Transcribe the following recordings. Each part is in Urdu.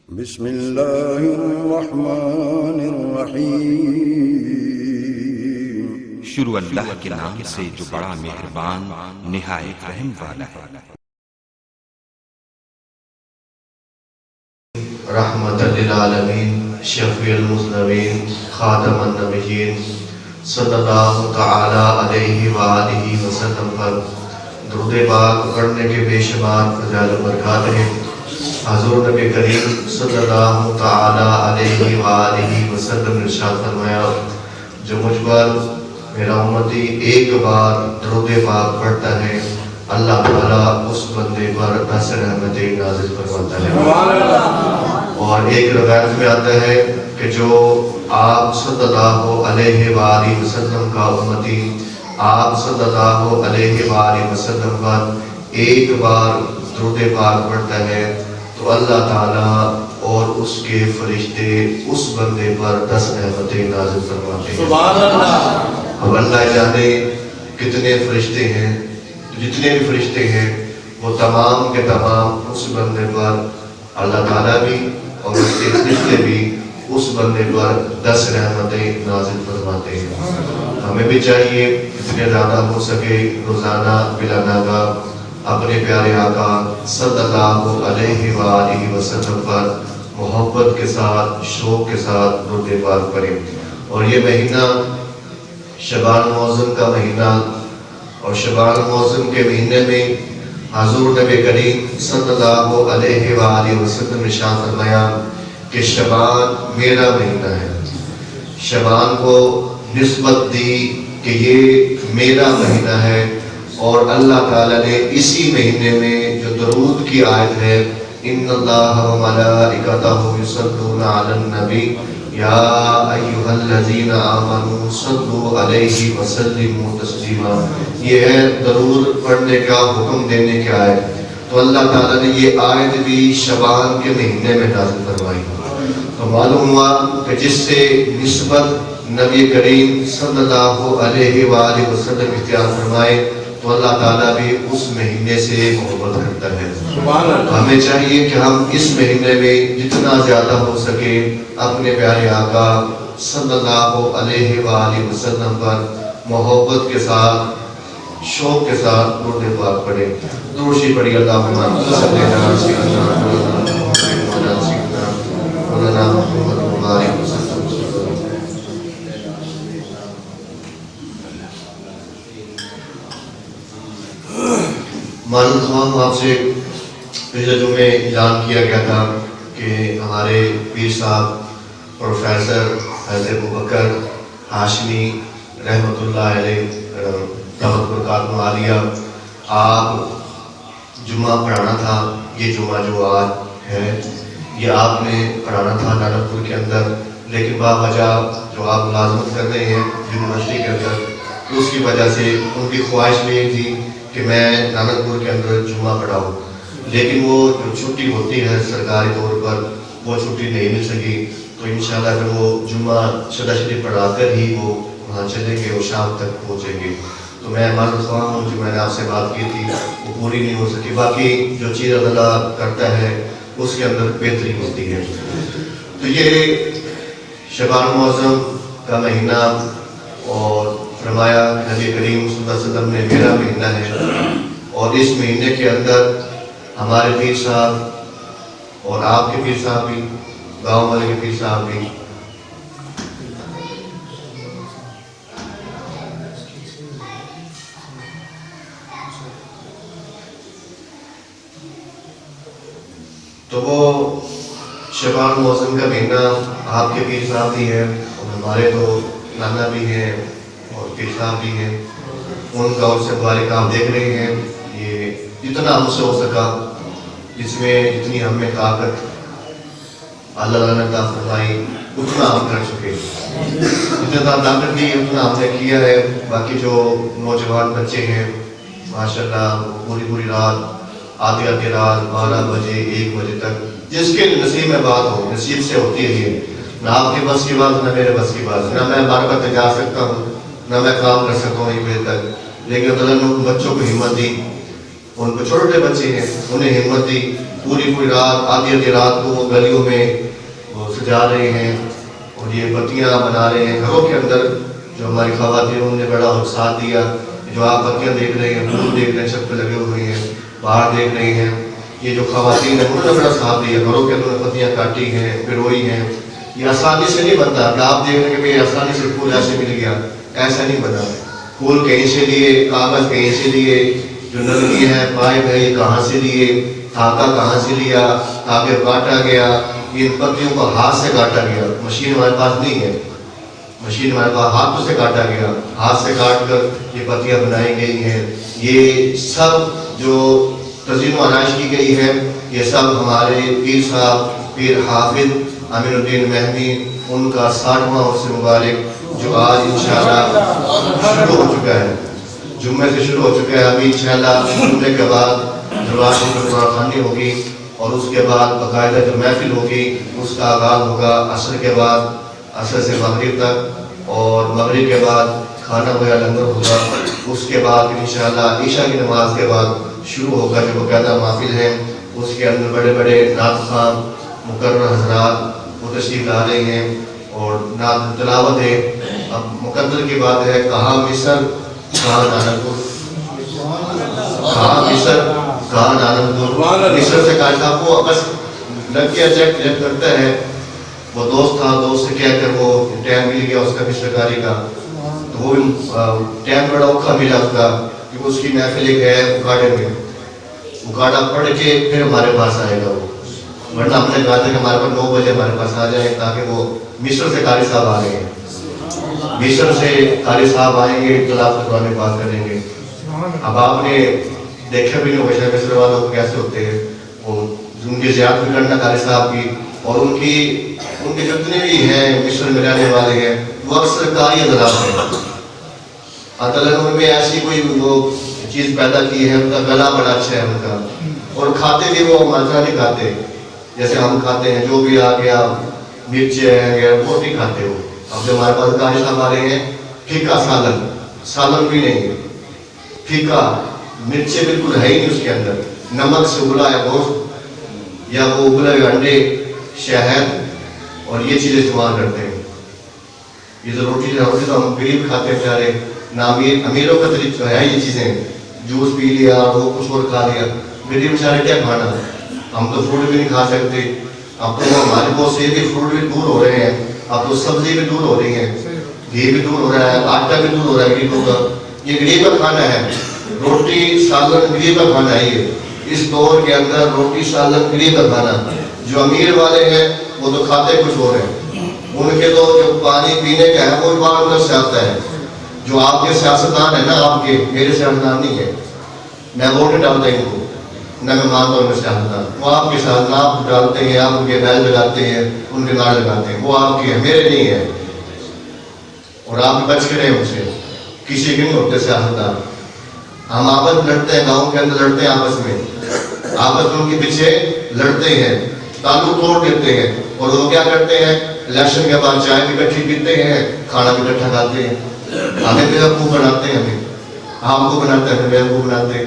بسم اللہ الرحمن الرحیم۔ شروع اللہ کے نام سے جو بڑا مہربان نہایت رحم والا ہے۔ رحمت للعالمین، شفیع المذنبین، خاتم النبیین، صلی اللہ تعالی علیہ وآلہ وسلم پر درود پاک پڑھنے کے بے شمار فضائل و برکات ہیں۔ حضور نبی کریم صلی اللہ تعالی علیہ وآلہ وسلم نے ارشاد فرمایا، جو مجھ پر میرا امتی ایک بار درود پاک پڑھتا ہے، اللہ تعالیٰ اس بندے پر 10 رحمتیں نازل فرماتا ہے۔ اور ایک روایت میں آتا ہے کہ جو آپ صلی اللہ علیہ وآلہ وسلم کا امتی آپ صلی اللہ علیہ وآلہ وسلم پر ایک بار درود پاک پڑھتا ہے تو اللہ تعالیٰ اور اس کے فرشتے اس بندے پر 10 رحمتیں نازل فرماتے ہیں۔ سبحان اللہ۔ اب اللہ جانے کتنے فرشتے ہیں، جتنے بھی فرشتے ہیں وہ تمام کے تمام اس بندے پر اللہ تعالیٰ بھی اور اس کے فرشتے بھی اس بندے پر 10 رحمتیں نازل فرماتے ہیں۔ ہمیں بھی چاہیے اتنے زیادہ ہو سکے روزانہ بلا ناغہ اپنے پیارے آقا صلی اللہ علیہ وآلہ وسلم پر محبت کے ساتھ شوق کے ساتھ درود پاک پڑھیں۔ اور یہ مہینہ شعبان المعظم کا مہینہ، اور شعبان المعظم کے مہینے میں حضور نبی کریم صلی اللہ علیہ وآلہ وسلم نے ارشاد فرمایا کہ شعبان میرا مہینہ ہے۔ شعبان کو نسبت دی کہ یہ میرا مہینہ ہے، اور اللہ تعالیٰ نے اسی مہینے میں جو درود کی آیت ہے، ان اللہ و ملائکتہ یصلون علی النبی یا ایھا الذین آمنوا صلوا علیہ وسلموا تسلیما، یہ ہے درود پڑھنے کا حکم دینے کی آیت۔ تو اللہ تعالیٰ نے یہ آیت بھی شعبان کے مہینے میں نازل فرمائی۔ تو معلوم ہوا کہ جس سے نسبت نبی کریم صلی اللہ علیہ وآلہ وسلم اختیار فرمائے تو اللہ تعالیٰ بھی اس مہینے سے محبت کرتا ہے۔ ہمیں چاہیے کہ ہم اس مہینے میں جتنا زیادہ ہو سکے اپنے پیارے آقا صلی اللہ علیہ وآلہ وسلم پر محبت کے ساتھ شوق کے ساتھ درود پاک پڑھیں۔ درود شریف پڑھیے، اللہم صلی علی سیدنا مولانا محمد مبارک وسلم۔ معلوم تمام آپ سے پچھلے جمعے اعلان کیا گیا تھا کہ ہمارے پیر صاحب پروفیسر حضرت ابوبکر ہاشمی رحمۃ اللہ علیہ دعوت برکات عالیہ، آپ جمعہ پڑھانا تھا۔ یہ جمعہ جو آج ہے یہ آپ نے پڑھانا تھا نانک پور کے اندر، لیکن باوجہ جو آپ ملازمت کر رہے ہیں یونیورسٹی کے اندر، اس کی وجہ سے ان کی خواہش میں تھی کہ میں نانک پور کے اندر جمعہ پڑھاؤں، لیکن وہ جو چھٹی ہوتی ہے سرکاری طور پر وہ چھٹی نہیں مل سکی۔ تو انشاءاللہ پھر وہ جمعہ شدہ شریف پڑھا کر ہی وہ وہاں چلیں گے اور شام تک پہنچیں گے۔ تو میں معذرت خواہ ہوں جو میں نے آپ سے بات کی تھی وہ پوری نہیں ہو سکی۔ باقی جو چیز اللہ کرتا ہے اس کے اندر بہتری ہوتی ہے۔ تو یہ شعبان المعظم کا مہینہ، اور فرمایا نبی کریم صلی اللہ علیہ وسلم نے میرا مہینہ ہے، اور اس مہینے کے اندر ہمارے پیر صاحب اور آپ کے پیر صاحب بھی، گاؤں والے کے پیر صاحب بھی تو وہ شعبان المعظم کا مہینہ آپ کے پیر صاحب بھی ہیں اور ہمارے تو نانا بھی ہیں اور پیر صاحب بھی ہیں، ان کا اور سے مبارک آپ دیکھ رہے ہیں۔ یہ جتنا ہم سے ہو سکا، جس میں جتنی ہم میں طاقت اللہ نے عطا فرمائی اتنا ہم کر چکے، جتنا طاقت دی اتنا ہم نے کیا ہے۔ باقی جو نوجوان بچے ہیں ماشاءاللہ پوری رات، آدھی رات 12 بجے 1 بجے تک، جس کے نصیب میں بات ہو، نصیب سے ہوتی ہے یہ، نہ آپ کے بس کی بات نہ میرے بس کی بات، نہ میں 12 بجے جا سکتا ہوں نہ میں کام کر سکتا ہوں 1 بجے تک، لیکن اللہ نے ان بچوں کو ہمت دی، ان کو چھوٹے بچے ہیں انہیں ہمت دی، پوری رات آدھی رات کو وہ گلیوں میں وہ سجا رہے ہیں اور یہ بتیاں بنا رہے ہیں گھروں کے اندر. جو ہماری خواتین انہوں نے بڑا ساتھ دیا. جو آپ بتیاں دیکھ رہے ہیں، پھول دیکھ رہے ہیں، چھت پہ لگے ہوئے ہیں، باہر دیکھ رہے ہیں، یہ جو خواتین ہیں انہوں نے بڑا ساتھ دیا. گھروں کے اندر پتیاں کاٹی ہیں، پروئی ہیں. یہ آسانی سے نہیں بنتا کہ آپ دیکھ رہے ہیں کہ آسانی سے پھول ایسے مل گیا، ایسا نہیں بنا. پھول کہیں سے لیے، کاغذ کہیں سے لیے، جو نلکی ہے پائپ ہے یہ کہاں سے لیے، دھاگا کہاں سے لیا، دھاگے کاٹا گیا. ان پتیوں کو ہاتھ سے کاٹا گیا، مشین ہمارے پاس نہیں ہے، مشین ہمارے پاس ہاتھوں سے کاٹا گیا. ہاتھ سے کاٹ کر یہ پتیاں بنائی گئی ہیں. یہ سب جو تزئین و آرائش کی گئی ہے یہ سب ہمارے پیر صاحب پیر حافظ امین الدین مہدی ان کا 60واں عرس مبارک جو آج انشاءاللہ شروع ہو چکا ہے، جمعے سے شروع ہو چکا ہے. ابھی انشاءاللہ جمعے کے بعد دربار شریف قرآن خوانی ہوگی اور اس کے بعد باقاعدہ جو محفل ہوگی اس کا آغاز ہوگا عصر کے بعد، عصر سے مغرب تک، اور مغرب کے بعد کھانا وغیرہ لنگر ہوگا. اس کے بعد انشاءاللہ عشاء کی نماز کے بعد شروع ہوگا جو باقاعدہ محفل ہے. اس کے اندر بڑے بڑے نعت خواں مقرر حضرات وہ تشریف لا رہے ہیں اور نعت تلاوت ہے. اب مقدر کی بات ہے، کہاں مصر کہاں نانکپور، کہاں مصر کہاں نانکپور. مصر سے کہا صاحب کو بس لگ گیا چیک کرتا ہے. وہ دوست تھا، دوست سے کہہ کر وہ ٹائم مل گیا اس کا مشرکاری کا، تو وہ ٹائم بڑا اوکھا ملا اس کا کہ اس کی محفل ایک ہے اکاڑے میں. اکاڑا پڑھ کے پھر ہمارے پاس آئے گا وہ، ورنہ ہم نے کہا تھا کہ ہمارے پاس 9 بجے ہمارے پاس آ جائے تاکہ وہ مصر سے قاری صاحب آ رہے ہیں، مصر سے قاری صاحب آئیں گے تلاوت قرآن پاک کریں گے. اب آپ نے دیکھا بھی نہیں ہوگا شاید مصر والوں کو کیسے ہوتے ہیں، وہ ان کی زیارت بھی کرنا قاری صاحب کی، اور ان کے جتنے بھی ہیں مصر میں رہنے والے ہیں وہ اکثر قاری حضرات ہیں. اللہ تعالیٰ نے ان میں ایسی کوئی وہ چیز پیدا کی ہے، ان کا گلا بڑا اچھا ہے ان کا، اور کھاتے بھی وہ ہمارا نہیں کھاتے جیسے ہم کھاتے ہیں، جو بھی آ گیا مرچیں ہیں وہ نہیں کھاتے وہ. اب جو ہمارے پاس قاری صاحب آ رہے ہیں پھیکا سالن بھی نہیں ہے، پھیکا، مرچیں بالکل ہے ہی نہیں اس کے اندر، نمک سے ابلا ہے گوشت یا وہ ابلے ہوئے انڈے، شہد اور یہ چیزیں استعمال کرتے ہیں. یہ تو روٹی تو ہم غریب کھاتے ہیں بیچارے، نہ امیروں کا طریقہ ہے یہ چیزیں، جوس پی لیا وہ کچھ اور کھا لیا. غریب بیچارے کیا کھانا، ہم تو فروٹ بھی نہیں کھا سکتے. اب تو ہمارے بہت سے بھی فروٹ بھی دور ہو رہے ہیں، اب تو سبزی بھی دور ہو رہی ہے، گھی بھی دور ہو رہا ہے، آٹا بھی دور ہو رہا ہے غریبوں کا. یہ غریب کا کھانا ہے، روٹی سالن غریب کا کھانا ہے. یہ اس دور کے اندر روٹی سالن غریب کا کھانا. جو امیر والے ہیں وہ تو کھاتے کچھ اور ہیں، ان کے تو جو پانی پینے کا ہے وہ بار اندر سے آتا ہے. جو آپ کے سیاستدان ہیں نا، آپ کے، میرے سیاستدان نہیں ہے، میں ووٹ نہیں ڈالتا ان کو، نہ میں مانتا ہوں میں سیاستدان. وہ آپ کے ساتھ آپ ڈالتے ہیں، آپ ان کے بیل لگاتے ہیں، ان کے نعرے لگاتے ہیں، وہ آپ کے ہیں، میرے نہیں ہے. اور آپ بچ کے رہے ان سے، کسی کے نہیں ہوتے سیاستدان. ہم آپس لڑتے ہیں، گاؤں کے اندر لڑتے ہیں، آپس میں ان کے پیچھے لڑتے ہیں، تعلق توڑ دیتے ہیں. اور وہ کیا کرتے ہیں، الیکشن کے بعد چائے بھی اکٹھی پیتے ہیں، کھانا بھی اکٹھا کھاتے ہیں. ہمیں بیوقوف بناتے ہیں، ہمیں آپ کو بناتے ہیں، ہمیں بیوقوف بناتے ہیں.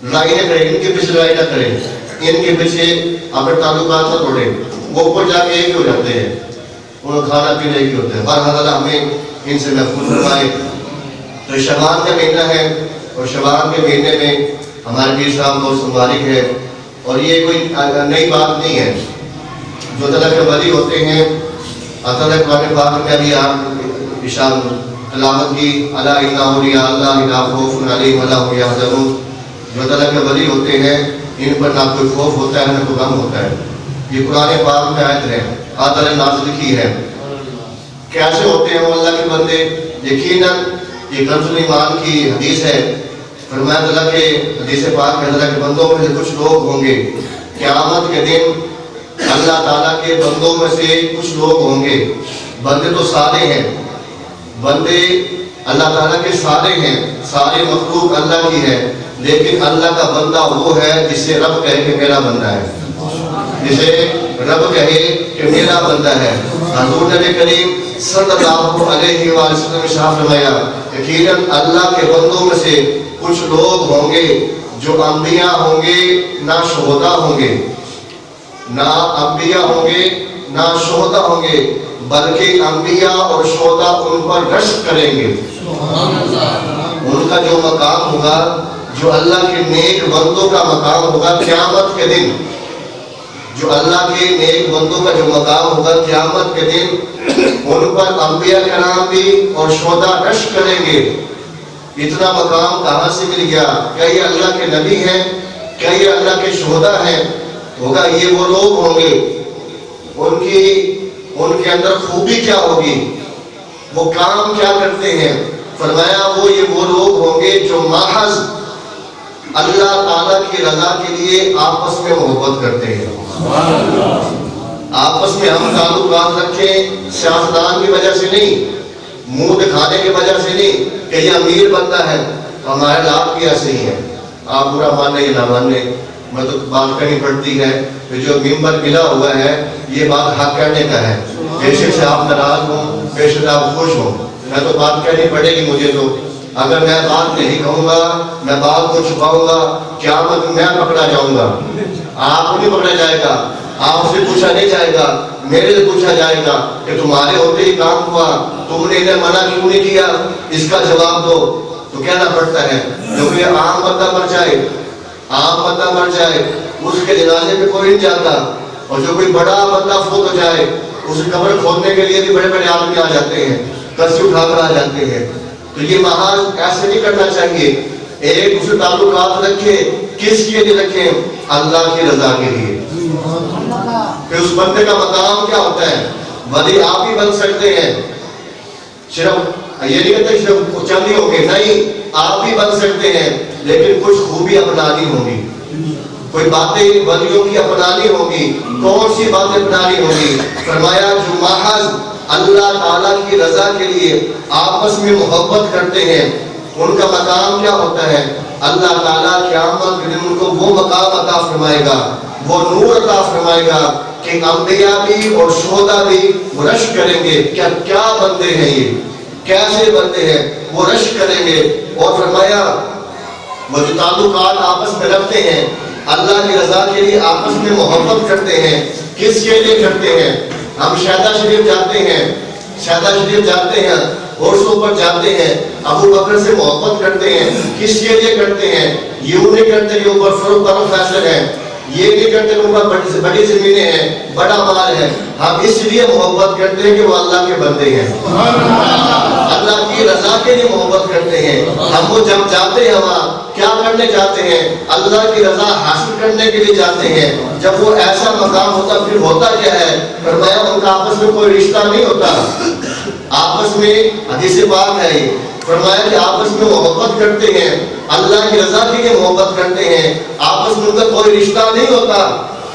لڑائی نہ کریں، ان کے پیچھے لڑائی نہ کریں، ان کے پیچھے اپنے تعلقات نہ توڑیں. وہ اوپر جا کے ایک ہی ہو جاتے ہیں، انہیں کھانا پینا ایک ہی ہوتا ہے. بہرحال ہمیں ان سے محفوظ فرمائے. تو شعبان کا مہینہ ہے اور شعبان کے مہینے میں ہمارے پیر صاحب بہت مبارک ہے. اور یہ کوئی نئی بات نہیں ہے. جو اللہ کے ولی ہوتے ہیں، اللہ قرآن پاک میں ابھی آپ ارشاد تلاوت کی، الا ان اولیاء اللہ لا خوف علیہم ولا هم يحزنون. جو اللہ کے ولی ہوتے ہیں ان پر نہ کوئی خوف ہوتا ہے نہ کوئی غم ہوتا ہے. یہ قرآن پاک میں آیت ہے، اللہ نے نازل کی ہے. کیسے ہوتے ہیں وہ اللہ کے بندے؟ یقیناً یہ کنز ایمان کی حدیث ہے. فرمایا اللہ کے حدیث پاک میں اللہ کے بندوں میں سے کچھ لوگ ہوں گے قیامت کے دن، اللہ تعالیٰ کے بندوں میں سے کچھ لوگ ہوں گے. بندے تو سارے ہیں، بندے اللہ تعالیٰ کے سارے ہیں، سارے مخلوق اللہ کی ہے، لیکن اللہ کا بندہ وہ ہے جسے رب کہے کہ میرا بندہ ہے، جسے رب کہے کہ میرا بندہ ہے. حضور نبی کریم صلی اللہ علیہ وآلہ وسلم نے شاہ فرمایا یقیناً اللہ کے بندوں میں سے کچھ لوگ ہوں گے جو انبیاء ہوں گے نہ شہداء ہوں گے، نہ انبیاء ہوں گے نہ شہداء ہوں گے، بلکہ انبیاء اور شہداء ان پر رشک کریں گے۔ ان کا جو مقام ہوگا، جو اللہ کے نیک بندوں کا مقام ہوگا قیامت کے دن، جو اللہ کے نیک بندوں کا جو مقام ہوگا قیامت کے دن، ان پر انبیاء کرام بھی اور شہداء رشک کریں گے۔ اتنا مقام کہاں سے مل گیا؟ کیا یہ اللہ کے نبی ہیں؟ کیا یہ اللہ کے شہداء ہیں؟ ہوگا یہ وہ لوگ ہوں گے، ان کے اندر خوبی کیا ہوگی، وہ کام کیا کرتے ہیں؟ فرمایا وہ لوگ ہوں گے جو محض اللہ تعالیٰ کی رضا کے لیے آپس میں محبت کرتے ہیں۔ آپس میں ہم تعلقات رکھیں سیاستدان کی وجہ سے نہیں، منہ دکھانے کی وجہ سے نہیں کہ یہ امیر بندہ ہے، ہمارے لات بھی ایسے ہی ہیں، آپ برا مانیں یا نہ مانیں، میں تو بات کہیں پڑتی ہے کہ جو ممبر ملا ہوا ہے یہ بات حق کہنے کا ہے، بے شک سے آپ ناراض ہوں، بے شک آپ خوش ہوں، میں تو بات کہنی پڑے گی مجھے تو۔ اگر میں بات نہیں کہوں گا، میں بات کو چھپاؤں گا، قیامت میں پکڑا جاؤں گا، آپ کو نہیں پکڑا جائے گا، آپ سے پوچھا نہیں جائے گا، میرے سے پوچھا جائے گا کہ تمہارے ہوتے ہی کام ہوا، تم نے انہیں منع کیوں نہیں کیا، اس کا جواب دو۔ تو کہنا پڑتا ہے جو کوئی عام بندہ مر جائے، عام بندہ مر جائے، اس کے جنازے پہ کوئی نہیں جاتا، اور جو کوئی بڑا بندہ فوت ہو جائے اس قبر کھودنے کے لیے بھی بڑے بڑے آدمی آ جاتے ہیں، کسی اٹھا کر آ جاتے ہیں۔ تو یہ محاذ ایسے نہیں کرنا چاہیے، ایک دوسرے تعلقات رکھے، کس کے لیے رکھیں؟ اللہ کی رضا کے لیے۔ کہ اس بندے کا مقام کیا ہوتا ہے؟ ولی آپ ہی بن سکتے ہیں، صرف یہ نہیں کہتے صرف چند ہی ہوں گے، نہیں، آپ بھی بن سکتے ہیں، لیکن کچھ خوبی اپنانی ہوں گی، کوئی باتیں ولیوں کی اپنانی ہوں گی۔ کون سی باتیں اپنانی ہوں گی؟ فرمایا جو محض اللہ تعالیٰ کی رضا کے لیے آپس میں محبت کرتے ہیں، ان کا مقام کیا ہوتا ہے؟ اللہ تعالیٰ قیامت کے دن ان کو وہ مقام عطا فرمائے گا، وہ نور عطا فرمائے گا کہ انبیاء بھی اور شہداء بھی رشک کریں گے، کیا بندے ہیں یہ، کیسے بندے ہیں، وہ رشک کریں گے۔ اور فرمایا وہ جو تعلقات آپس میں رکھتے ہیں، اللہ کی رضا کے لیے آپس میں محبت کرتے ہیں، کس کے لیے کرتے ہیں؟ ہم شہدہ شریف جاتے ہیں، شہدہ شریف جاتے ہیں، عرصوں پر جاتے ہیں، ابو بکر سے محبت کرتے ہیں، کس کے لیے کرتے ہیں؟ یہ نہیں کرتے کہ اوپر فروغ فیصل ہے، یہ نہیں کرتے کہ اوپر بڑی زمینیں ہیں، بڑا مال ہے، ہم اس لیے محبت کرتے ہیں کہ وہ اللہ کے بندے ہیں، اللہ کی رضا کے لیے محبت کرتے ہیں۔ ہم وہ جب جاتے ہیں وہاں کیا کرنے جاتے ہیں؟ اللہ کی رضا حاصل کرنے کے لیے جاتے ہیں۔ جب وہ ایسا مقام ہوتا پھر ہوتا کیا ہے؟ فرمایا ان کا آپس میں کوئی رشتہ نہیں ہوتا، آپس میں حدیث پاک ہے یہ، فرمایا کہ آپس میں محبت کرتے ہیں، اللہ کی رضا کے لیے محبت کرتے ہیں، آپس میں ان کا کوئی رشتہ نہیں ہوتا،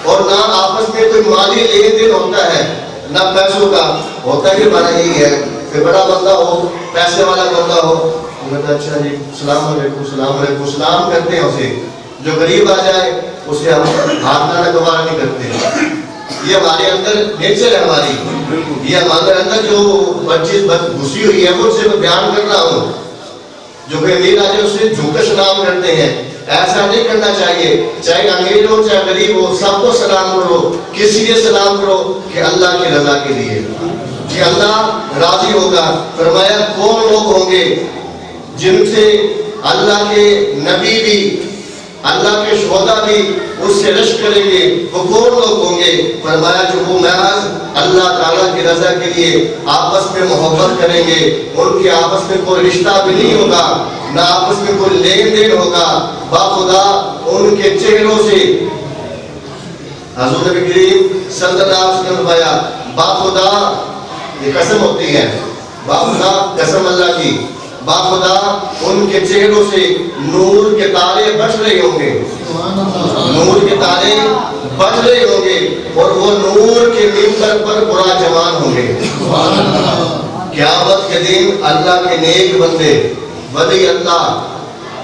اور نہ آپس میں کوئی مالی لین دین ہوتا ہے، نہ پیسوں کا ہوتا ہے۔ مانا یہی ہے کہ بڑا بندہ ہو، پیسے والا بندہ ہو، اچھا جی السلام علیکم، السلام علیکم، سلام کرتے ہیں اسے، جو غریب آ جائے اسے ہم ہاتھ لانا گوارا نہیں کرتے۔ یہ ہمارے اندر نیچر ہے، ہماری یہ ہمارے اندر جو چیز گھسی ہوئی ہے وہ سے میں بیان کر رہا ہوں۔ جو کوئی امیر آ جائے اسے جھوک کر سلام کرتے ہیں، ایسا نہیں کرنا چاہیے، چاہے امیر ہو چاہے غریب ہو، سب کو سلام کرو۔ کس لیے سلام کرو؟ کہ اللہ کی رضا کے لیے، کہ اللہ راضی ہوگا۔ فرمایا کون لوگ ہوں گے جن سے اللہ کے نبی بھی اللہ کے شہداء بھی اس سے رشک کریں گے، وہ کون لوگ ہوں گے؟ فرمایا جو وہ محض اللہ تعالیٰ کی رضا کے لیے آپس میں محبت کریں گے، ان کے آپس میں کوئی رشتہ بھی نہیں ہوگا، نہ آپس میں کوئی لین دین ہوگا، باخدا ان کے چہروں سے حضور نبی کریم صلی اللہ علیہ وسلم نے فرمایا باخدا، یہ قسم ہوتی ہے، باخدا قسم اللہ کی، باخدا ان کے چہروں سے نور کے تارے بچ رہے ہوں گے، نور کے تارے بچ رہے ہوں گے، اور وہ نور کے ممبر پر برا جوان ہوں گے۔ قیامت کے دن اللہ کے نیک بندے، ولی اللہ،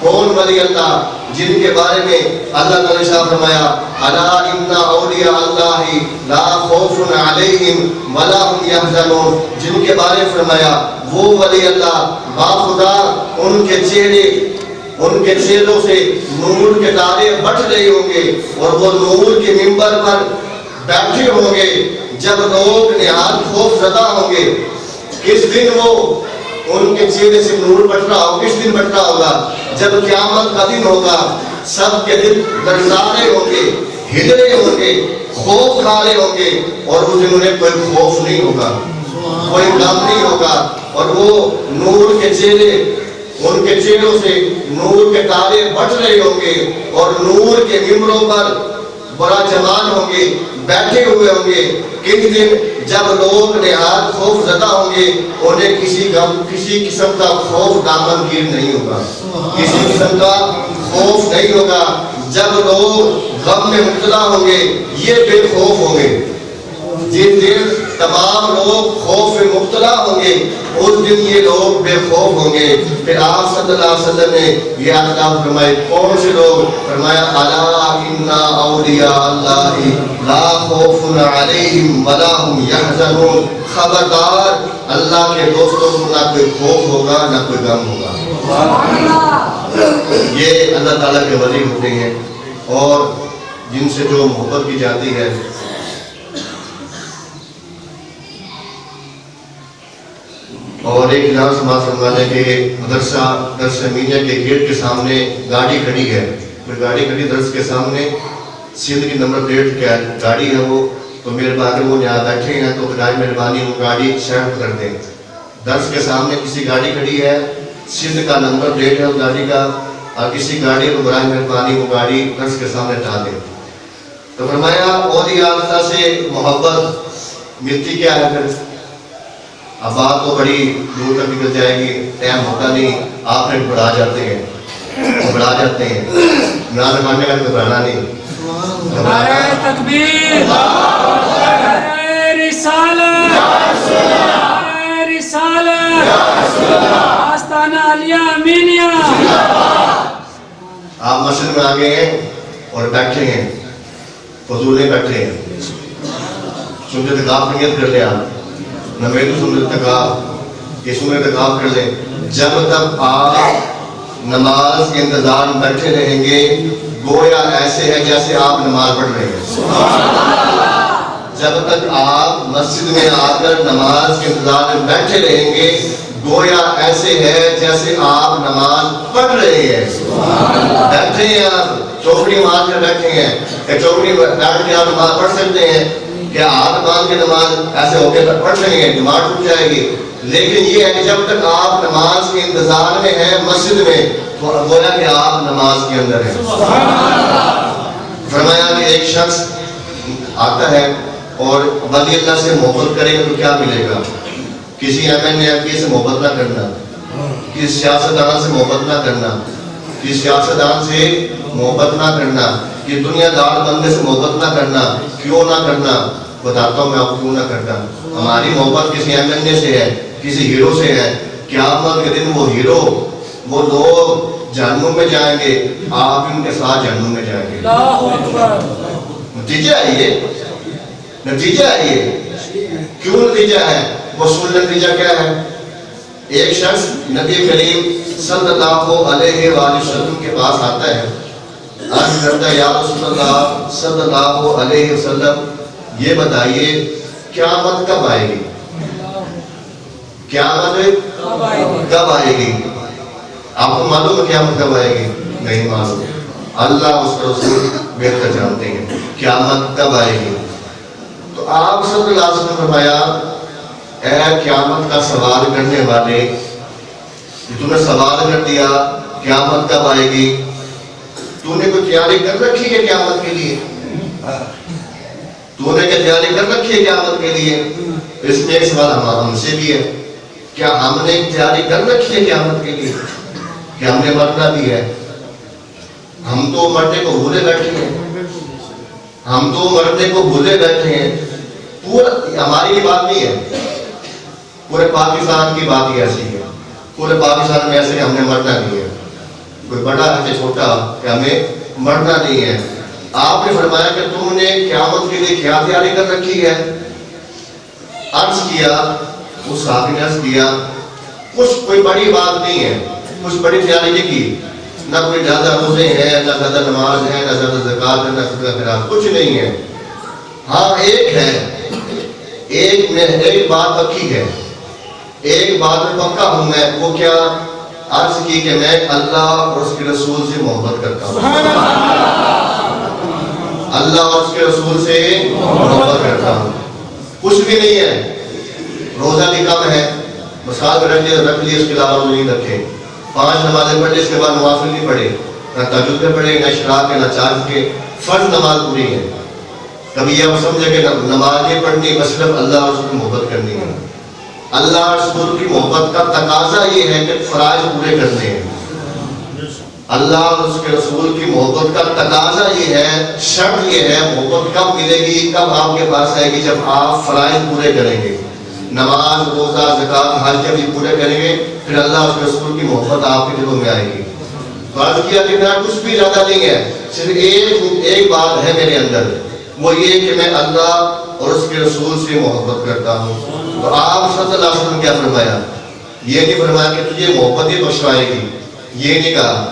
کون ولی اللہ؟ جن کے بارے میں اللہ تعالیٰ نے فرمایا الا ان اولیاء اللہ لا خوف علیہم ولا هم یحزنون، جن کے بارے میں فرمایا وہ ولی اللہ باخدا ان کے چہرے ان کے چہروں سے نور کے تارے بٹ رہے ہوں گے اور وہ نور کے منبر پر بیٹھے ہوں گے جب لوگ نہایت خوف زدہ ہوں گے. کس دن وہ ان کے چہرے سے نور بٹ رہا ہوگا؟ کس دن بٹ رہا ہوگا؟ جب قیامت کا دن ہوگا. سب کے دل لرزانے ہوں گے, ہل رہے ہوں گے, خوف کھا رہے ہوں گے, اور اس دن انہیں کوئی خوف نہیں ہوگا, کوئی غم نہیں ہوگا. اور وہ نور کے چہرے, ان کے چہروں سے نور کے تارے بٹ رہے ہوں گے اور نور کے ممبروں پر بڑا جوان ہوں گے, بیٹھے ہوئے ہوں گے. کس دن جب لوگ نہایت خوف زدہ ہوں گے, انہیں کسی قسم کا خوف دامن گیر نہیں ہوگا, کسی قسم کا خوف نہیں ہوگا. جب لوگ غم میں مبتلا ہوں گے یہ بے خوف ہوں گے. جس دن تمام لوگ خوف میں مبتلا ہوں گے اس دن یہ لوگ بے خوف ہوں گے. پھر آپ صلی اللہ علیہ وسلم نے یہ آیات فرمائے. کون سے لوگ؟ فرمایا الا ان اولیاء اللہ لا خوف علیہم ولا هم یحزنون. خبردار, اللہ کے دوستوں کو نہ کوئی خوف ہوگا نہ کوئی غم ہوگا. یہ اللہ تعالیٰ کے ولی ہوتے ہیں اور جن سے جو محبت کی جاتی ہے. اور ایک جہاں سماج فرمانے کے مدرسہ درس مینیا کے گیٹ کے سامنے گاڑی کھڑی ہے. گاڑی کھڑی درس کے سامنے, سندھ کی نمبر پلیٹ کیا گاڑی ہے وہ, تو مہربانی وہ یہاں بیٹھے ہیں تو خدای مہربانی وہ گاڑی شیفٹ کر دیں. درس کے سامنے کسی گاڑی کھڑی ہے, سندھ کا نمبر پلیٹ ہے اس گاڑی کا, اور کسی گاڑی کو برائے مہربانی وہ گاڑی درس کے سامنے ٹھا دیں. تو فرمایا اولیاء اللہ سے محبت ملتی کیا ہے پھر؟ اب بات تو بڑی دور تک نکل جائے گی, ٹائم ہوتا نہیں. آپ نے گھبرا جاتے ہیں, نام کھانے کا گھبرانا نہیں. نعرہ تکبیر, نعرہ رسالت, نعرہ رسالت, آستانہ علیہ امینیہ. آپ مسجد میں آگے ہیں اور بیٹھے ہیں, فضول نہیں بیٹھے ہیں. سنتے تقاف نیت کر لیں, آپ نہ میں تو سنتے تقاف, یہ سنتے تقاف کر لیں. جب تک آپ نماز کے انتظار میں بیٹھے رہیں گے گویا ایسے ہے جیسے آپ نماز پڑھ رہے ہیں. جب تک آپ مسجد میں آ کر نماز کے انتظار میں بیٹھے رہیں گے گویا ایسے ہے جیسے آپ نماز پڑھ رہے ہیں. بیٹھے ہیں آپ, چوکڑی مار کر بیٹھے ہیں, کہ چوکڑی بیٹھ کے آپ نماز پڑھ سکتے ہیں, کیا ہاتھ باندھ کے نماز ایسے ہو کے پڑھ سکیں گے؟ نماز ٹوٹ جائے گی. لیکن یہ ہے کہ جب تک آپ نماز کے انتظار میں ہیں مسجد میں گویا کہ آپ نماز کے اندر ہیں. فرمایا کہ ایک شخص آتا ہے اور ولی اللہ سے محبت کرے تو کیا ملے گا؟ کسی MNA سے محبت نہ کرنا, کسی سیاستدان سے محبت نہ کرنا, کسی سیاستدان سے محبت نہ کرنا, کسی دنیا دار بندے سے محبت نہ کرنا. کیوں نہ کرنا؟ بتاتا ہوں میں آپ کو کیوں نہ کرنا. ہماری محبت کسی MNA سے ہے, کسی ہیرو سے ہے. قیامت کے دن وہ ہیرو, وہ لوگ جہنم میں جائیں گے, آپ ان کے ساتھ جہنم میں جائیں گے. نتیجہ ہے یہ, نتیجہ ہے یہ. کیوں نتیجہ ہے؟ وہ سن نتیجہ کیا ہے. ایک شخص نبی کریم صلی اللہ علیہ وآلہ وسلم کے پاس آتا ہے, عرض کرتا ہے یا رسول اللہ صلی اللہ علیہ وسلم یہ بتائیے قیامت کب آئے گی؟ قیامت کب آئے گی؟ آپ کو معلوم ہے قیامت کب آئے گی؟ نہیں معلوم. اللہ اس کا رسول بہتر جانتے ہیں قیامت کب آئے گی. تو آپ صلی اللہ علیہ وسلم نے فرمایا اے قیامت کا سوال کرنے والے, تو نے سوال کر دیا قیامت کب آئے گی, تو نے کوئی تیاری کر رکھی ہے قیامت کے لیے؟ تو نے کیا تیاری کر رکھی ہے قیامت کے لیے؟ اس میں ایک سوال ہم سے بھی ہے, کیا ہم نے تیاری کر رکھی ہے قیامت کے لیے کہ ہم نے مرنا بھی ہے؟ ہم تو مرنے کو بھولے بیٹھے ہیں, ہم تو مرنے کو بھولے بیٹھے ہیں. پورا ہماری بات نہیں ہے, پورے پاکستان کی بات ہی ایسی ہے. پورے پاکستان میں ایسے کہ ہم نے مرنا نہیں ہے, کوئی بڑا ہے چھوٹا, کہ ہمیں مرنا نہیں ہے. آپ نے فرمایا کہ تم نے قیامت کے لیے کیا تیاری کر رکھی ہے؟ عرض کیا, اس صحابی نے عرض کیا کچھ کوئی بڑی بات نہیں ہے, کچھ بڑی تیاری نہیں کی. نہ کوئی زیادہ روزے ہیں، نہ زیادہ نماز ہے، نہ زیادہ زکات ہے، نہ صدقہ خیرات، کچھ نہیں ہے۔ ہاں ایک ہے، ایک بات پکی ہے، ایک بات میں پکا ہوں میں، وہ کیا؟ عرض کی کہ میں اللہ اور اس کے رسول سے محبت کرتا ہوں، اللہ اور اس کے رسول سے محبت کرتا ہوں، کچھ بھی نہیں ہے۔ روزہ بھی کم ہے، مثال میں رکھ لی، اس کے علاوہ روزہ نہیں رکھے، 5 نمازیں پڑھ لی، اس کے بعد نوافل نہیں پڑھے، نہ تہجد کے پڑھے، نہ اشراق کے، نہ چاند کے، فرض نماز پوری ہے۔ کبھی یہ سمجھے کہ نماز نہیں پڑھنی، بس صرف اللہ اور رسول کی محبت کرنی ہے۔ اللہ اور رسول کی محبت کا تقاضا یہ ہے کہ فرائض پورے کرنے ہیں۔ اللہ اور اس کے رسول کی محبت کا تقاضا یہ ہے، شرط یہ ہے، محبت کب ملے گی، کب آپ کے پاس آئے گی؟ جب آپ فرائض پورے کریں گے، نماز، روزہ، زکات، حج جب یہ پورے کریں گے، پھر اللہ اور اس کے رسول کی محبت آپ کے دلوں میں آئے گی۔ تو عرض کیا کہ میرا کچھ بھی زیادہ نہیں ہے، صرف ایک بات ہے میرے اندر، وہ یہ کہ میں اللہ اور اس کے رسول سے محبت کرتا ہوں۔ تو آپ صلی اللہ علیہ وسلم کیا فرمایا؟ یہ نہیں فرمایا کہ تجھے محبت ہی بخشوائے گی، یہ نہیں کہا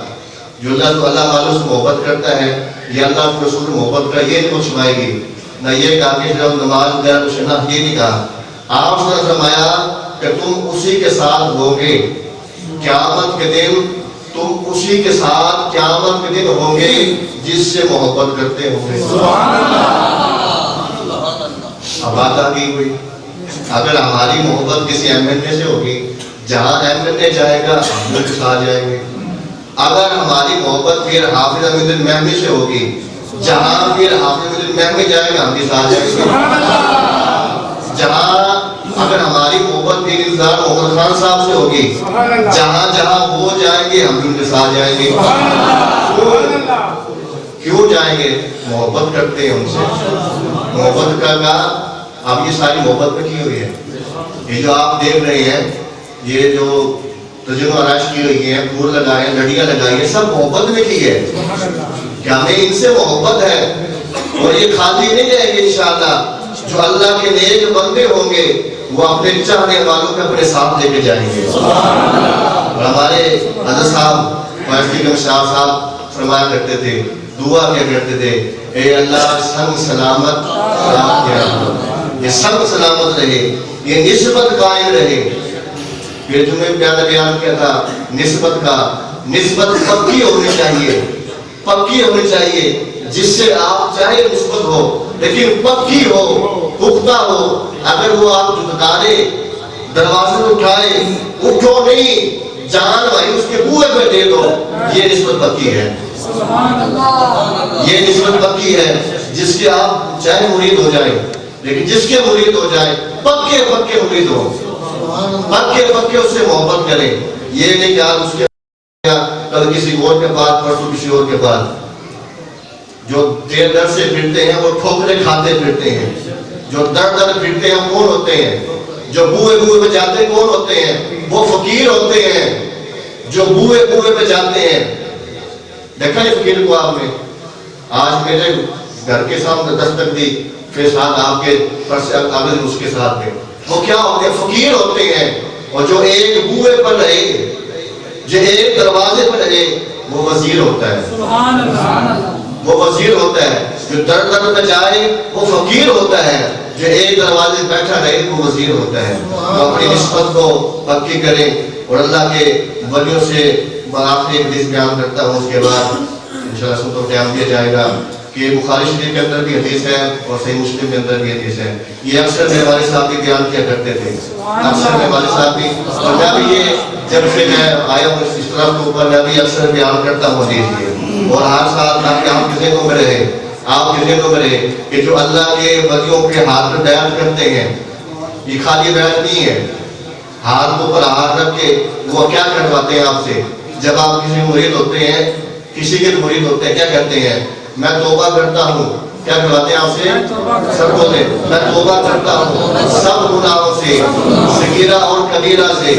جو اللہ والوں سے محبت کرتا ہے، یہ اللہ کے رسول محبت کا یہ نہیں بخشوائے گی، نہ یہ کہا کہ جب نماز وغیرہ کچھ نہ، یہ نہیں کہا۔ آپ نے فرمایا کہ تم اسی کے ساتھ ہوں گے قیامت کے دن، تم اسی کے ساتھ قیامت کے دن ہوں گے جس سے محبت کرتے ہوں گے۔ اب بات آ گئی ہوئی، اگر ہماری محبت کسی ایم این اے سے ہوگی، جہاں ایم این اے جائے گا ہم لوگ کے ساتھ جائیں گے۔ اگر ہماری محبت پھر حافظ امین المہمی سے ہوگی، جہاں پھر حافظ امین المہمی جائے گا ہم کے ساتھ جائیں گے۔ جہاں اگر ہماری محبت پیر انتظار محمد خان صاحب سے ہوگی، جہاں جہاں وہ جائیں گے ہم ان کے ساتھ جائیں گے۔ کیوں جائیں گے؟ محبت کرتے ہیں ان سے، محبت کا اب یہ ساری محبت میں کی ہوئی ہے۔ یہ جو آپ دیکھ رہے ہیں، یہ جو تجربہ آرائش کی ہوئی ہے، پھول لگائے، لڑیاں لگائی ہیں، سب محبت میں کی ہے کہ ہمیں ان سے محبت ہے، اور یہ خالی نہیں رہے گی انشاءاللہ۔ جو اللہ کے نیک بندے ہوں گے وہ اپنے چاہنے والوں کو اپنے ساتھ لے کے جائیں گے۔ اور ہمارے حضرت صاحب فیض احمد شاہ صاحب فرمایا کرتے تھے، دعا کیا کرتے تھے، اے اللہ سنگ سلامت یہ سنگ سلامت رہے، یہ نسبت قائم رہے۔ پھر جمعے بیان کیا تھا نسبت کا، نسبت پکی ہونی چاہیے، پکی ہونی چاہیے، جس سے آپ چاہے نسبت ہو لیکن پکی ہو، پختہ ہو۔ اگر وہ آپ جھٹکارے، دروازے اٹھائے، اٹھو نہیں، جان بھائی اس کے بوئے پہ دے دو، یہ نسبت پکی ہے، یہ نسبت پکی ہے، جس کے آپ چاہے مرید ہو جائیں، لیکن جس کے مرید ہو جائے پکے پکے مرید ہو، پکے پکے اس سے محبت کریں۔ یہ نہیں کہ آپ اس کے کل کسی اور کے پاس، پرسوں کسی اور کے پاس۔ جو دیر در سے پھرتے ہیں وہ ٹھوکریں کھاتے پھرتے ہیں، جو در در پھرتے ہیں کون ہوتے ہیں؟ جو بوئے بوئے پہ جاتے کون ہوتے ہیں؟ وہ فقیر ہوتے ہیں جو بوئے بوئے پہ جاتے ہیں۔ دیکھا یہ فقیر کو آپ نے؟ آج میرے گھر کے سامنے دستک دی، پھر ساتھ آپ کے پرس اگلے اس کے ساتھ تھے، وہ کیا ہوتے ہیں؟ فقیر ہوتے ہیں۔ اور جو ایک بوئے پر رہے، جو ایک دروازے پر رہے، وہ وزیر ہوتا ہے، سبحان اللہ، وہ وزیر ہوتا ہے۔ جو در در پہ جائے وہ فقیر ہوتا ہے، جو ایک دروازے بیٹھا رہے وہ وزیر ہوتا ہے۔ تو اپنی نسبت کو پکی کریں، اور اللہ کے ولیوں سے آخری ایک حدیث بیان کرتا ہوں، اس کے بعد انشاءاللہ سن کو قیام دیا جائے گا کہ بخاری شریف کے اندر بھی حدیث ہے اور صحیح مسلم کے اندر بھی حدیث ہے۔ یہ اکثر میرے والد صاحب بھی بیان کیا کرتے تھے، اکثر میرے والد صاحب بھی، اور میں بھی یہ جب سے میں آیا ہوں اس طرح کے اوپر میں بھی اکثر بیان کرتا ہوں حدیث یہ، اور ہر سال تاکہ آپ کے ذہنوں میں رہے، آپ کے ذہنوں میں رہے کہ جو اللہ کے ولیوں کے ہاتھ میں بیعت کرتے ہیں، یہ خالی بیعت نہیں ہے، ہاتھ کو پر ہاتھ رکھ کے وہ کیا کرواتے ہیں آپ سے؟ جب آپ کسی مرید ہوتے ہیں، کسی کے مرید ہوتے ہیں، کیا کہتے ہیں؟ میں توبہ کرتا ہوں، کیا کرواتے ہیں آپ سے؟ سب بولے میں توبہ کرتا ہوں سب گناہوں سے، صغیرہ اور کبیرہ سے،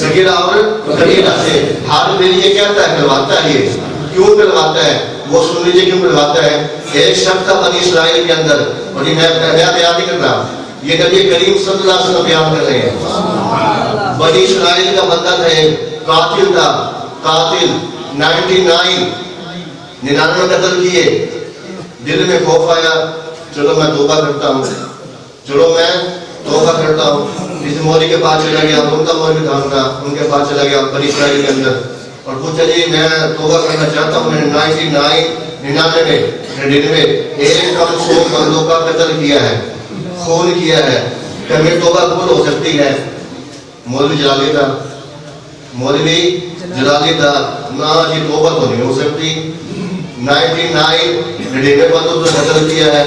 صغیرہ اور کبیرہ سے۔ ہاتھ میرے یہ کہتا ہے کرواتا ہے، یہ کیوں کرواتا ہے؟ وہ سن لیجیے کیوں کرواتا ہے۔ ایک شخص تھا بنی اسرائیل کے اندر، اور یہ میں بیان نہیں کر رہا، یہ نبی کریم صلی اللہ علیہ وسلم بیان کر رہے ہیں۔ بنی اسرائیل کا بندہ تھا، قاتل تھا، قاتل 99 قتل کیے. دل میں خوف آیا, چلو میں توبہ کرتا ہوں, چلو میں توبہ کرتا ہوں. کسی مولوی کے پاس چلا گیا, ان کا مولوی تھا ان کا, ان کے پاس چلا گیا بنی اسرائیل کے اندر, اور پوچھا جی میں توبہ کرنا چاہتا ہوں, میں نے 99 ایک کم 100 بندوں کا قتل کیا ہے, خون کیا ہے, کیا میری توبہ قبول ہو سکتی ہے؟ مولوی جلالی تھا, مولوی جلالی تھا, نہ جی توبہ تو نہیں ہو سکتی. 99 بندوں کو قتل کیا ہے,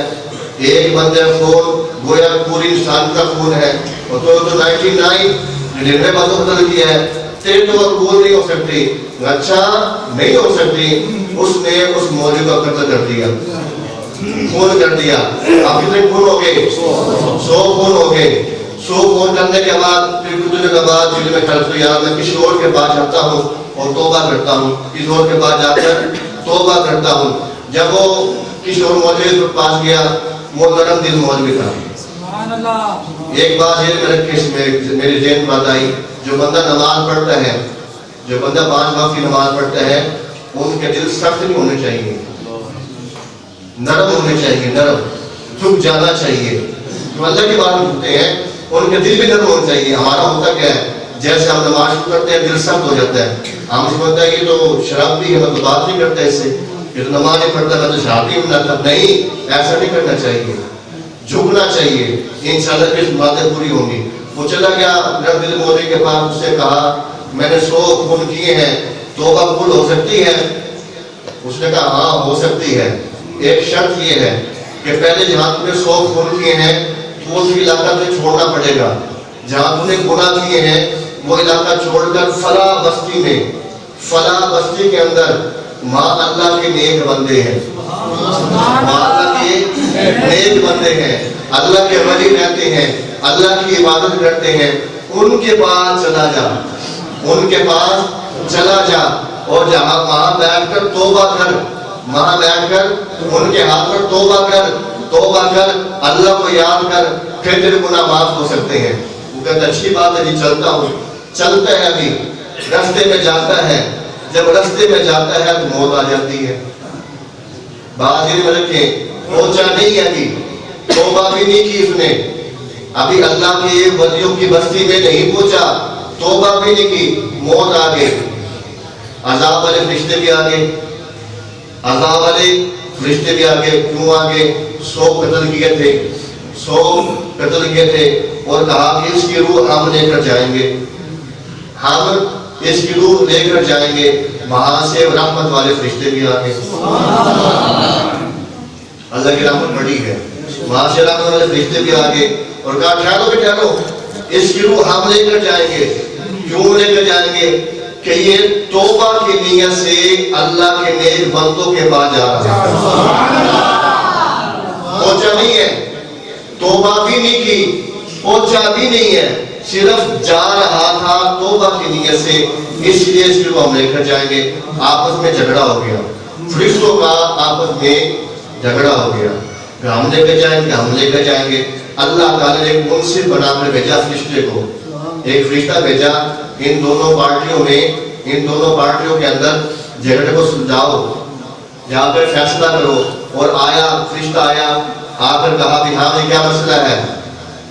ایک بندے خون گویا پوری انسان کا خون ہے, اور تو 99 بندوں کو قتل کیا ہے, تیری توبہ قبول نہیں ہو سکتی. اچھا نہیں ہو سکتی, اس نے اس مولوی کو قتل کر دیا, خون کر دیا. اب کتنے خون ہو گئے؟ 100 خون ہو گئے. 100 خون کرنے کے بعد پھر کچھ دن کے بعد دل میں خیال کیا میں کسی اور کے پاس جاتا ہوں اور توبہ کرتا ہوں, کسی اور کے پاس جا کر توبہ کرتا ہوں. جب وہ کسی اور مولوی کے پاس گیا, وہ نرم دل مولوی تھا. ایک بات یہ میری ذہن بات آئی, جو بندہ نماز پڑھتا ہے, جو بندہ 5 وقت کی نماز پڑھتا ہے, ان کے دل سخت نہیں ہونے چاہیے, نرم ہونے چاہیے, نرم جھک جانا چاہیے. جو اللہ کی بات کرتے ہیں ان کے دل بھی نرم ہونا چاہیے. ہمارا ہوتا کیا ہے, جیسے ہم نماز کرتے ہیں دل سخت ہو جاتا ہے, ہم سمجھتے ہیں یہ تو شراب بھی ہے, میں تو بات نہیں کرتا اس سے, یہ تو نماز نہیں پڑھتا, میں تو شراب نہیں بناتا. نہیں, ایسا نہیں کرنا چاہیے, جھکنا چاہیے. انشاءاللہ پھر باتیں پوری ہوں گی. وہ چلا گیا نرم دل مولوی کے پاس, اس سے کہا میں نے 100 خون کیے ہیں, توبہ قبول ہو سکتی ہے؟ اس نے کہا ہاں ہو سکتی ہے. ایک شرط یہ ہے کہ پہلے جہاں تم نے 100 خون کیے ہیں تو اس علاقہ تمہیں چھوڑنا پڑے گا. جہاں تم نے گناہ کیے ہیں وہ علاقہ چھوڑ کر فلاں بستی میں, فلاں بستی کے اندر ماں اللہ کے نیک بندے ہیں, ماں اللہ کے نیک بندے ہیں, اللہ کے ولی رہتے ہیں, اللہ کی عبادت کرتے ہیں, ان کے پاس چلا جا, ان کے پاس چلا جا, اور جہاں وہاں بیٹھ کر توبہ کر, وہاں بیٹھ کر ان کے ہاتھ پر توبہ کر, توبہ کر, اللہ کو یاد کر, پھر تیرے گناہ معاف ہو سکتے ہیں. وہ کہتا اچھی بات ہے جی, چلتا ہوں. چلتا ہے, ابھی راستے میں جاتا ہے, جب راستے میں جاتا ہے تو موت آ جاتی ہے. بات یہ میں رکھیں, پہنچا نہیں ہے, ابھی توبہ بھی نہیں کی اس نے, ابھی اللہ کے ولیوں کی بستی میں نہیں پہنچا, توبہ بھی نہیں کی, موت آ گئی. عذاب والے فرشتے بھی آ گئے, عذاب والے فرشتے بھی آ گئے. کیوں آ گئے؟ 100 قتل کیے تھے, 100 قتل کیے تھے, اور کہا کہ اس کی روح ہم لے کر جائیں گے, ہم اس کی روح لے کر جائیں گے. وہاں سے رحمت والے فرشتے بھی آ گئے. اللہ کی رحمت بڑی ہے. وہاں سے رحمت والے فرشتے بھی آ گئے اور کہا ٹھہرو کہ ٹھہرو, اس کی روح ہم لے کر جائیں گے. کیوں لے کر جائیں گے؟ کہ یہ توبہ کی نیت سے اللہ کے نیک بندوں کے پاس جا رہا ہے. پہنچا نہیں ہے, توبہ بھی نہیں کی, پہنچا بھی نہیں ہے, صرف جا رہا تھا توبہ کی نیت سے, اس لیے اس کو ہم لے کر جائیں گے. آپس میں جھگڑا ہو گیا, فرشتوں کا آپس میں جھگڑا ہو گیا, ہم لے کر جائیں گے, ہم لے کر جائیں گے. اللہ تعالیٰ نے منصف بنا کر بھیجا فرشتے کو, ایک فرشتہ بھیجا ان دونوں پارٹیوں میں, ان دونوں پارٹیوں کے اندر جھگڑے کو سلجھاؤ, جا کر فیصلہ کرو. اور آیا فرشتہ, آیا, آ کر کہا کہ ہاں یہ کیا مسئلہ ہے.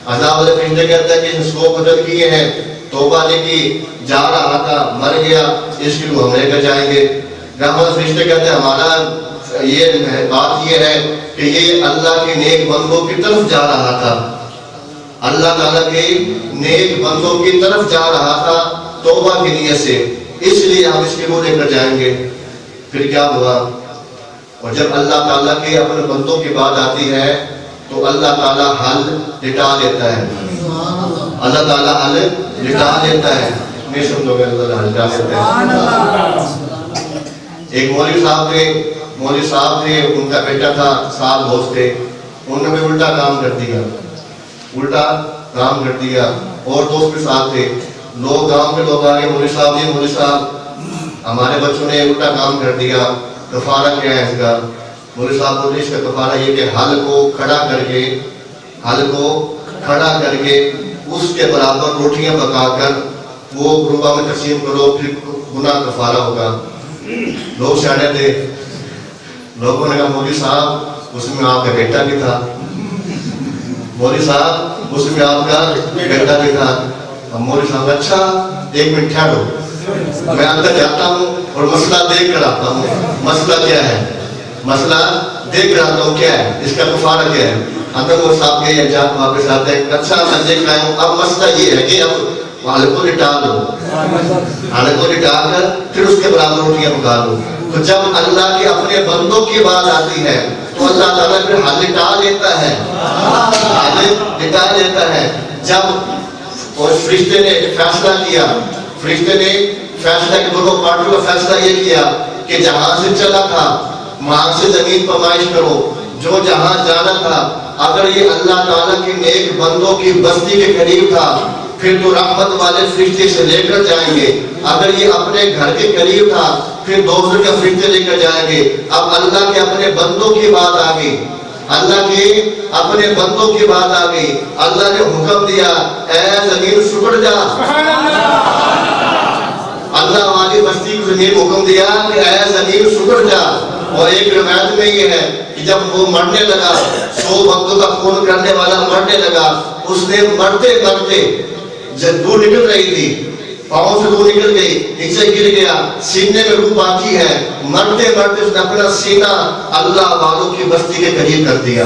عذاب والے فرشتے کہتے ہیں کہ اس کو قتل کیے ہیں, توبہ نے کی, جا رہا تھا, مر گیا, اس کی روح ہم لے کر جائیں گے. رحمت فرشتے کہتے ہیں ہمارا یہ بات یہ ہے کہ یہ اللہ کے نیک بندوں کی طرف جا رہا تھا, اللہ تعالیٰ کے نیک بندوں کی طرف جا رہا تھا توبہ کی نیت سے, اس لیے ہم اس کی روح لے کر جائیں گے. پھر کیا ہوا؟ اور جب اللہ تعالیٰ کے اپنے بندوں کی بات آتی ہے تو اللہ تعالیٰ حل لٹا دیتا ہے, اللہ تعالیٰ حل لٹا دیتا ہے. نہیں سمجھو گے, اللہ حل لٹا دیتا ہے. ایک مولوی صاحب تھے, ان کا بیٹا تھا, 7 دوست تھے, انہوں نے بھی الٹا کام کر دیا, الٹا کام کر دیا. اور دوست کے ساتھ تھے, لوگ گاؤں کے لوگ آگے, مولوی صاحب جی, مولوی صاحب ہمارے بچوں نے الٹا کام کر دیا, کفارہ کیا ہے اس کا؟ مولوی صاحب بولے اس کا کفارہ یہ کہ حل کو کھڑا کر کے اس کے برابر روٹیاں پکا کر وہ غربا میں تقسیم کرو, پھر گناہ کفارہ ہوگا. لوگ سیانے تھے، لوگوں نے کہا مولوی صاحب اس میں آپ کا بیٹا بھی تھا، مولوی صاحب اس میں آپ کا بیٹا بھی تھا. اب مولوی صاحب اچھا 1 منٹ ٹھہرو، میں اندر جاتا ہوں اور مسئلہ دیکھ کر آتا ہوں. مسئلہ کیا ہے؟ مسئلہ دیکھ کر آتا ہوں کیا ہے، اس کا کفارہ کیا ہے. اندر وہ صاحب گئے جات واپس آتے ہیں، اچھا میں دیکھ رہا ہوں اب مسئلہ یہ ہے کہ اب حالت کو لٹا دو، حالت کو لٹا کر پھر اس کے برابر روٹیاں پکا دو. تو جب اللہ کے اپنے بندوں کی بات آتی ہے تو اللہ تعالیٰ پھر حل لٹا لیتا ہے، حل لٹا لیتا ہے. جب اور فرشتے نے فیصلہ کیا، فرشتے نے فیصلہ کے دونوں پارٹیوں کا فیصلہ یہ کیا کہ جہاں سے چلا تھا وہاں سے زمین پمائش کرو، جو جہاں جانا تھا اگر یہ اللہ تعالیٰ کے نیک بندوں کی بستی کے قریب تھا پھر تو رحمت والے فرشتے سے لے کر جائیں گے، اگر یہ اپنے گھر کے قریب تھا پھر دوسرے کے فرشتے لے کر جائیں گے. اب اللہ کے اپنے بندوں کی بات آ گئی، اللہ کے اپنے بندوں کی بات آ گئی. اللہ نے حکم دیا اے زمین سکڑ جا. اللہ والی بستی کو زمین حکم دیا کہ اے زمین سکڑ جا. اور ایک روایت میں یہ ہے کہ جب وہ مرنے لگا 100 بندوں کا خون کرنے والا مرنے لگا، اس نے مرتے مرتے جب دو نکل رہی تھی، پاؤں سے دو نکل گئی، نیچے گر گیا، سینے میں روح باقی ہے، مرتے مرتے اس نے اپنا سینہ اللہ والوں کی بستی کے قریب کر دیا.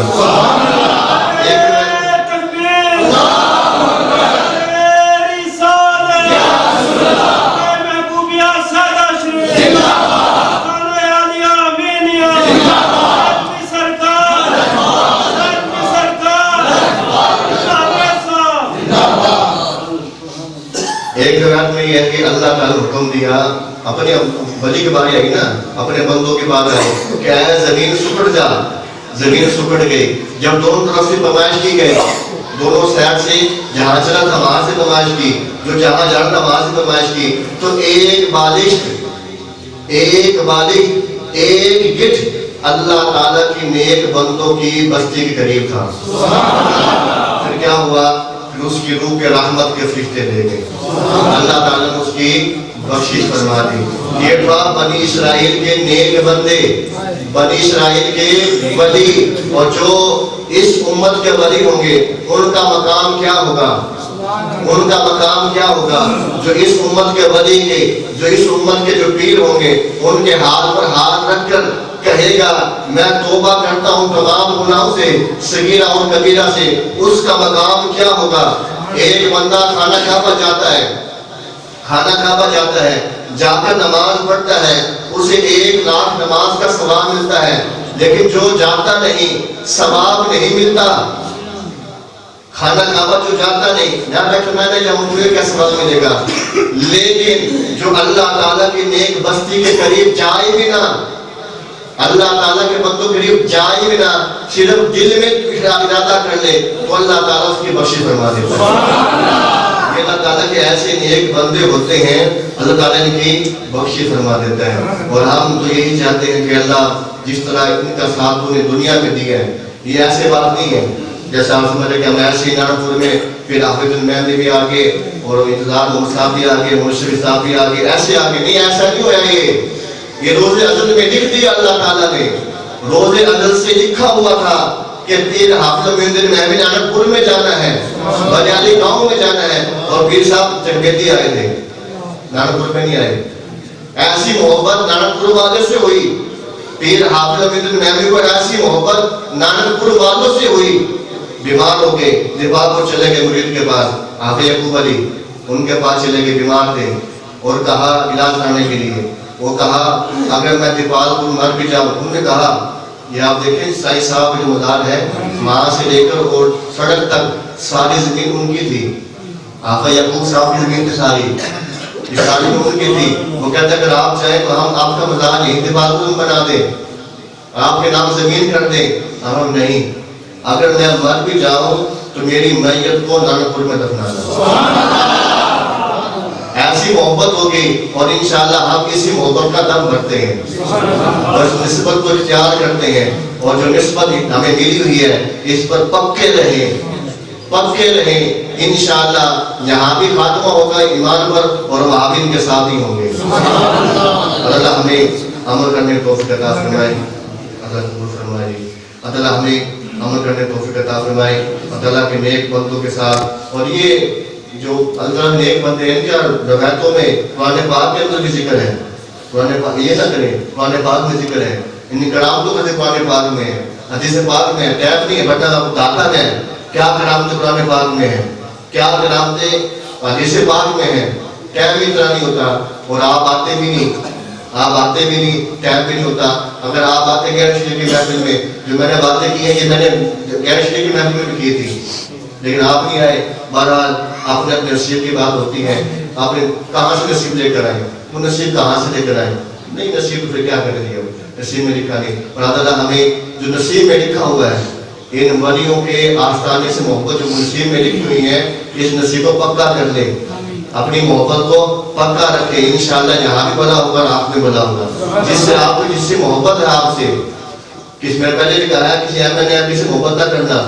ایک روایت میں یہ ہے کہ اللہ تعالیٰ نے حکم دیا، اپنے ولی کے بارے آئی نا، اپنے بندوں کے بارے آئی کہ اے زمین سکڑ جا. زمین سکڑ گئی. جب دونوں طرف سے پمائش کی گئی، دونوں سائڈ سے جہاں چلا تھا وہاں سے پمائش کی، جو جہاں جانا تھا وہاں سے پمائش کی، تو ایک بالغ ایک گٹھ اللہ تعالیٰ کی نیک بندوں کی بستی کے قریب تھا. پھر کیا ہوا؟ پھر اس کی روح کے رحمت کے فرشتے لے گئے، اللہ تعالیٰ نے اس کی بخشش فرما دی. یہ تھا بنی اسرائیل کے نیک بندے، بنی اسرائیل کے ولی. اور جو اس امت کے ولی ہوں گے ان کا مقام کیا ہوگا؟ ان کا مقام کیا ہوگا؟ جو اس امت کے ولی کے، جو اس امت کے جو پیر ہوں گے ان کے ہاتھ پر ہاتھ رکھ کر کہے گا میں توبہ کرتا ہوں تمام گناہوں سے، صغیرہ اور کبیرہ سے، اس کا مقام کیا ہوگا؟ ایک بندہ خانہ کعبہ جاتا ہے، خانہ کعبہ جاتا ہے، جا کر نماز پڑھتا ہے، اسے 1 لاکھ نماز کا ثواب ملتا ہے. لیکن جو جاتا نہیں ثواب نہیں ملتا. خانہ کعبہ جو جاتا نہیں، نہ بیٹھو میں نے جاؤں مجھے کیا ثواب ملے گا. لیکن جو اللہ تعالیٰ کی نیک بستی کے قریب جائے بھی نہ، اللہ تعالیٰ کے بندوں کے قریب جائے بھی نہ، صرف دل میں ارادہ کر لے تو اللہ تعالیٰ اس کی بخشش فرما دیتا ہے. اللہ تعالیٰ کے ایسے نیک بندے ہوتے ہیں، اللہ تعالیٰ ان کی بخشش فرما دیتا ہے. اور ہم تو یہی چاہتے ہیں کہ اللہ جس طرح ان کا ساتھ تو نے دنیا میں دیا ہے، یہ ایسے بات نہیں ہے جیسا آپ سمجھ رہے کہ ہم ایسے ہی نارنپور میں پھر حافظ المہدی بھی آگے اور انتظار محمد صاحب بھی آگے، مرشد صاحب بھی آگے، ایسے آگے نہیں. ایسا نہیں ہوا. یہ روز ازل میں لکھ دیا اللہ تعالیٰ نے. روز ازل سے لکھا ہوا تھا کہ پیر حافظ المہدی محمد نارنپور میں جانا ہے، بریالی گاؤں میں جانا ہے. اور پیر صاحب چنگیتی آئے تھے، نارنپور میں نہیں آئے. ایسی محبت نارنپور والے سے ہوئی، پیر حافظ المہدی محمد کو ایسی محبت نارنپور والوں سے ہوئی. بیمار ہو گئے، دیپال کو چلے گئے مرید کے پاس، حافظ یعقوب علی ان کے پاس چلے گئے، بیمار تھے اور کہا علاج کرنے کے لیے. وہ کہا اگر میں دیپال کو مر بھی جاؤں. انہوں نے کہا یہ آپ دیکھیں سائی صاحب جو مدار ہے وہاں سے لے کر اور سڑک تک ساری زمین ان کی تھی. حافظ یعقوب صاحب کی زمین تھی ساری ان کی تھی. وہ کہتے اگر آپ چاہیں تو ہم آپ کا مزار یہیں دیپال کو بنا دیں، آپ کے نام زمین کر دیں. ہم نہیں، اگر میں مر بھی جاؤں تو میری میت کو نارنپور میں دفنانا. ایسی محبت ہوگی اور انشاءاللہ ہم اسی محبت کا دم بھرتے ہیں اور اس نسبت کو اختیار کرتے ہیں. اور جو نسبت ہمیں ملی ہوئی ہے اس پر پکے رہیں. انشاءاللہ یہاں بھی خاتمہ ہوگا ایمان پر اور وہاں بھی ان کے ساتھ ہی ہوں گے. اللہ ہمیں عمل کرنے کی توفیق عطا فرمائے. اللہ قبول فرمائے. اللہ ہمیں عمل کرنے کی توفیق عطا فرمائے. اللہ کے نیک بندوں کے ساتھ. اور یہ جو اللہ نیک بندے ہیں کیا روایتوں میں قرآن پاک کے اندر بھی ذکر ہے. قرآن پاک یہ نہ کریں, قرآن پاک میں ذکر ہے, ان کرامتوں میں قرآن پاک میں ہے, حدیث پاک میں ہے. ٹیپ نہیں ہے بٹن داتا ہے. کیا کرامتیں قرآن پاک میں ہے, کیا کرامتیں حدیث پاک میں ہے. ٹیپ بھی اتنا نہیں ہوتا اور آپ آتے بھی نہیں, ٹیپ بھی نہیں ہوتا. اگر آپ آتے غیر شریف کی محفل میں, جو میں نے باتیں کی ہیں یہ میں نے غیر شریف کی محفل میں بھی کی تھی, لیکن آپ نہیں آئے. بہرحال آپ نے اپنے نصیب کی بات ہوتی ہے. آپ نے کہاں سے نصیب لے کر آئے, وہ نصیب کہاں سے لے کر آئے. نہیں نصیب پھر کیا کریں گے, نصیب میں لکھا نہیں. اور اللہ ہمیں جو نصیب میں لکھا ہوا ہے, ان ولیوں کے آستانے سے محبت جو نصیب میں لکھی ہوئی ہے, اس نصیب کو پکا کر لے, اپنی محبت کو پکا رکھے. انشاءاللہ یہاں بھی بلا ہوگا اور آپ میں بلا ہوگا. جس سے آپ کو جس سے محبت ہے آپ سے, کس میں پہلے بھی کہا ہے کسی ایم سے محبت نہ کرنا,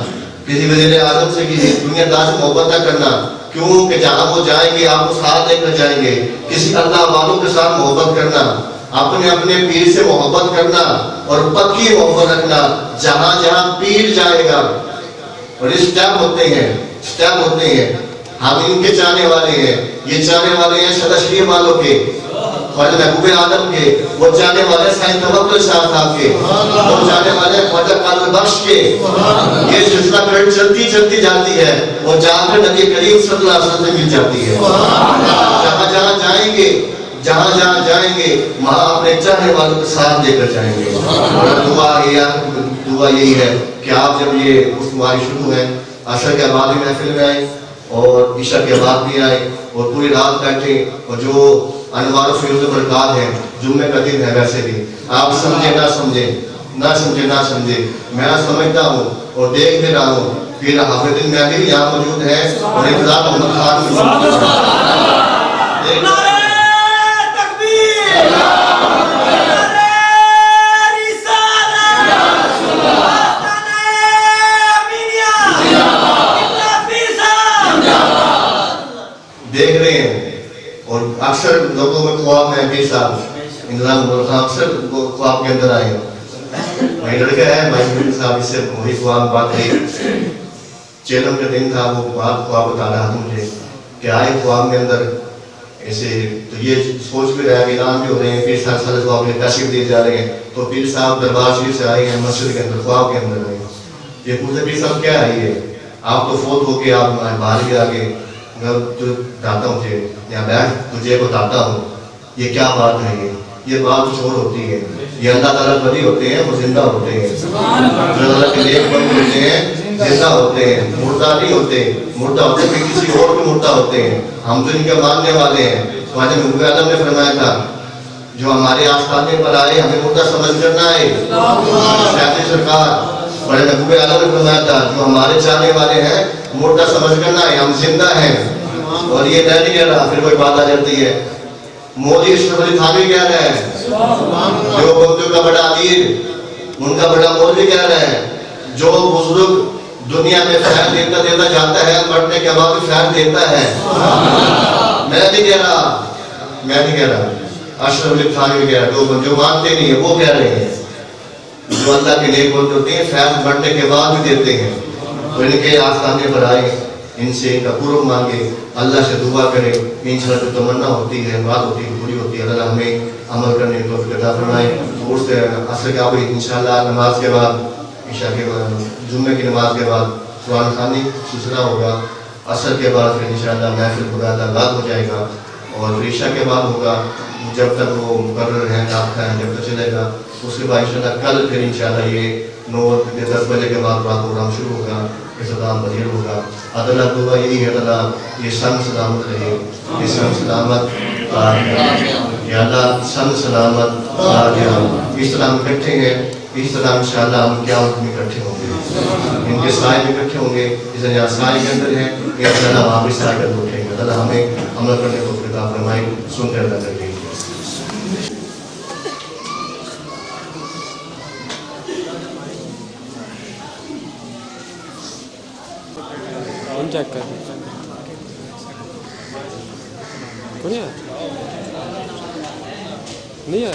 کسی وزیر اعظم سے, کسی دنیا دار سے محبت نہ کرنا. کیوں کہ جہاں وہ جائیں گے آپ کو ساتھ لے کر جائیں گے. کسی اللہ والوں کے ساتھ محبت کرنا, اپنے پیر سے محبت کرنا اور پکی محبت رکھنا. جہاں جہاں پیر جائے گا, اور اسٹیپ ہوتے ہیں, ہم ان کے چاہنے والے ہیں. یہ چاہنے والے ہیں شدہ شریف والوں کے, خواجہ محبوب عالم کے. وہ چاہنے والے سائن توکل شاہ صاحب کے. وہ چاہنے والے خواجہ قادر بخش کے. یہ سلسلہ پھر چلتی جاتی ہے, وہ جا کر نبی کریم صلی اللہ علیہ وسلم سے مل جاتی ہے. جہاں جہاں جائیں گے وہاں اپنے چاہنے والوں کے ساتھ لے کر جائیں گے. اور دعا یہی ہے کہ آپ جب یہ گفتگواری شروع ہے, عصر کے بعد بھی محفل میں آئے اور عشاء کے بعد بھی آئے اور پوری رات بیٹھے. اور جو انوار و فیوز و برکات ہے, جمعے کا دن ہے, ویسے بھی آپ سمجھے نہ سمجھے, میں سمجھتا ہوں اور دیکھ بھی رہا ہوں. پھر حافظ دن میں بھی یہاں موجود ہے اور انتظار محمد خان دیکھ رہے ہیں. اور اکثر لوگوں میں خواب میں پیر صاحب انتظام اکثر خواب کے اندر آئے. وہی لڑکا ہے بھائی صاحب, اس سے وہی خواب بات رہی. چیلم کا دن تھا, وہ بات خواب بتا رہا تھا مجھے کہ آئے خواب میں اندر ایسے. تو یہ سوچ بھی رہا کہ اعلان بھی ہو رہے ہیں, پیر صاحب صلی اللہ علیہ وسلم تشریف دیے جا رہے ہیں. تو پیر صاحب دربار شریف سے آئے ہیں مسجد کے اندر, خواب کے اندر آئے. یہ پوچھتے پیر صاحب کیا ہے یہ, آپ تو فوت ہو کے آپ باہر گیا کے جو بتاتا ہوں تجھے, یہاں بیٹھ تجھے بتاتا ہوں یہ کیا بات ہے. یہ بات کچھ اور ہوتی ہے. یہ اللہ تعالیٰ ولی ہوتے ہیں, وہ زندہ ہوتے ہیں. اللہ کے نیک بندے ہوتے ہیں, زندہ ہوتے ہیں, مردہ نہیں ہوتے. مردہ ہوتے ہیں کسی اور کے مردہ ہوتے ہیں. ہم تو ان کے ماننے والے ہیں. خواجہ محبوب عالم نے فرمایا تھا جو ہمارے آستانے پر آئے ہمیں مردہ سمجھ کر نہ آئے. شیخ سرکار بڑے محبوب عالم نے فرمایا تھا جو ہمارے چاہنے والے ہیں مردہ سمجھ کر نہ آئے, ہم زندہ ہیں. اور یہ میں نہیں کہہ رہا, پھر کوئی بات آ جاتی ہے. مودی اشرف علی تھانوی کہہ رہے ہیں, جو بندوں کا بڑا امیر, ان کا بڑا مولوی کہہ رہے ہیں, جو بزرگ دنیا میں خیر دیتا جاتا ہے, مرنے کے بعد بھی خیر دیتا ہے. میں نہیں کہہ رہا, اشرف علی تھانوی کہہ رہا ہے. جو مانتے نہیں ہیں وہ کہہ رہے ہیں جو اللہ کے نیک بندے ہوتے ہیں خیر مرنے کے بعد بھی دیتے ہیں. تو ان کے آستانے پر آئے, ان سے ان کا قرب مانگے, اللہ سے دعا کرے. انشاءاللہ جو تمنا ہوتی ہے, بات ہوتی ہے, پوری ہوتی ہے. اللہ ہمیں عمل کرنے کو توفیق عطا فرمائے. اور سے عصر کے بعد انشاءاللہ نماز کے بعد, عشاء کے بعد, جمعے کی نماز کے بعد قرآن خوانی سلسلہ ہوگا. عصر کے بعد پھر انشاءاللہ محفل خدا آغاز ہو جائے گا. اور عشاء کے بعد ہوگا جب تک وہ مقرر ہے, آپ کا جب تک چلے گا. اس کے بعد انشاءاللہ کل پھر انشاءاللہ یہ 9-10 بجے کے بعد پروگرام شروع ہوگا, اختتام پذیر ہوگا. اللہ دعا یہی ہے اللہ یہ سن سلامت رہے, یہ سن سلامت یا اللہ سن سلامت اس طرح ہم اکٹھے ہیں. اس طرح انشاءاللہ ہم کیا میں اکٹھے ہوں گے, ان کے سائے میں اکٹھے ہوں گے. اس طرح یہاں سائے کے اندر ہیں, یہ اللہ وہاں بھی سائے کر اٹھیں گے. اللہ ہمیں عمل کرنے کو خطاب فرمائے, سن کر ادا کر گے. چیک کر کون ہے نہیں ہے.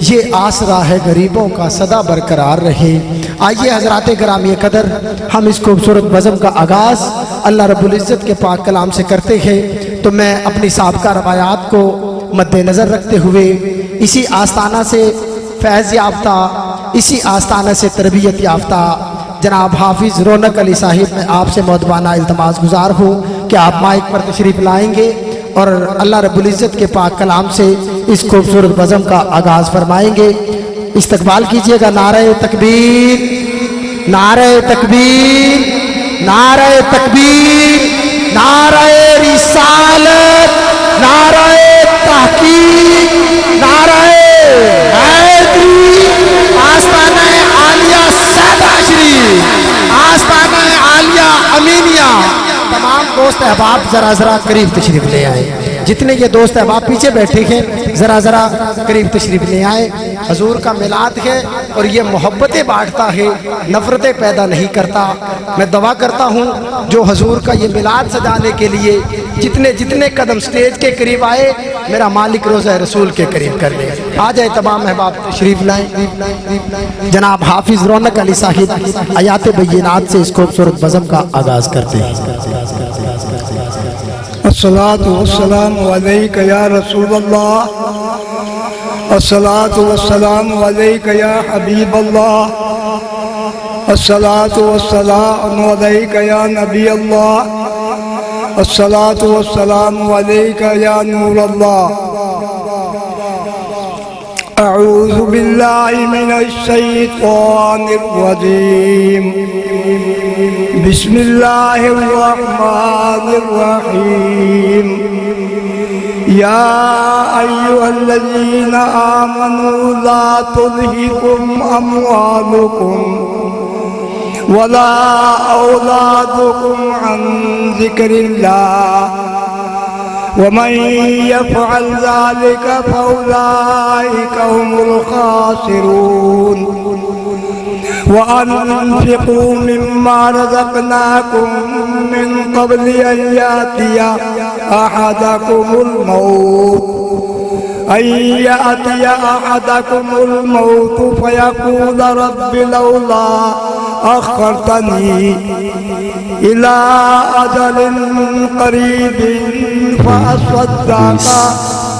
یہ آسرا ہے غریبوں کا سدا برقرار رہے۔ آئیے حضرات گرامی قدر، ہم اس خوبصورت بزم کا آغاز اللہ رب العزت کے پاک کلام سے کرتے ہیں۔ تو میں اپنی سابقہ روایات کو مد نظر رکھتے ہوئے اسی آستانہ سے فیض یافتہ، اسی آستانہ سے تربیت یافتہ جناب حافظ رونق علی صاحب میں آپ سے مؤدبانہ التماس گزار ہوں کہ آپ مائک پر تشریف لائیں گے اور اللہ رب العزت کے پاک کلام سے اس خوبصورت بزم کا آغاز فرمائیں گے۔ استقبال کیجئے گا نعرہ تکبیر، نعرہ تکبیر، نعرہ تکبیر، نعرہ رسالت، نعرہ تحقیق، نعرہ حیدری، آستانہ عالیہ سیدہ شریف، آستانہ عالیہ امینیہ۔ تمام دوست احباب ذرا قریب تشریف لے آئے، جتنے یہ دوست احباب پیچھے بیٹھے ہیں ذرا قریب تشریف لے آئے۔ حضور کا میلاد ہے اور یہ محبتیں بانٹتا ہے، نفرتیں پیدا نہیں کرتا۔ میں دعا کرتا ہوں جو حضور کا یہ میلاد سجانے کے لیے جتنے قدم سٹیج کے قریب آئے، میرا مالک روزہ رسول کے قریب کر لے۔ آ جائے تمام احباب تشریف لائیں۔ جناب حافظ رونق علی صاحب آیات بینات سے اس خوبصورت بزم کا آغاز کرتے ہیں۔ الصلاة والسلام علیک یا رسول اللہ، الصلاة والسلام علیک یا حبیب اللہ، الصلاة والسلام علیک یا نبی اللہ، الصلاة والسلام علیک یا نور اللہ۔ اعوذ باللہ من الشیطان الرجیم، بسم اللہ الرحمن الرحیم۔ یا ایہا الذین آمنوا لا تلہکم اموالکم ولا اولادکم عن ذکر اللہ ومن يفعل ذلك فأولئك هم الخاسرون وأنفقوا مما رزقناكم من قبل أن يأتي أحدكم الموت فيقول رب لولا أخرتني إلى أجل قريب فأصدق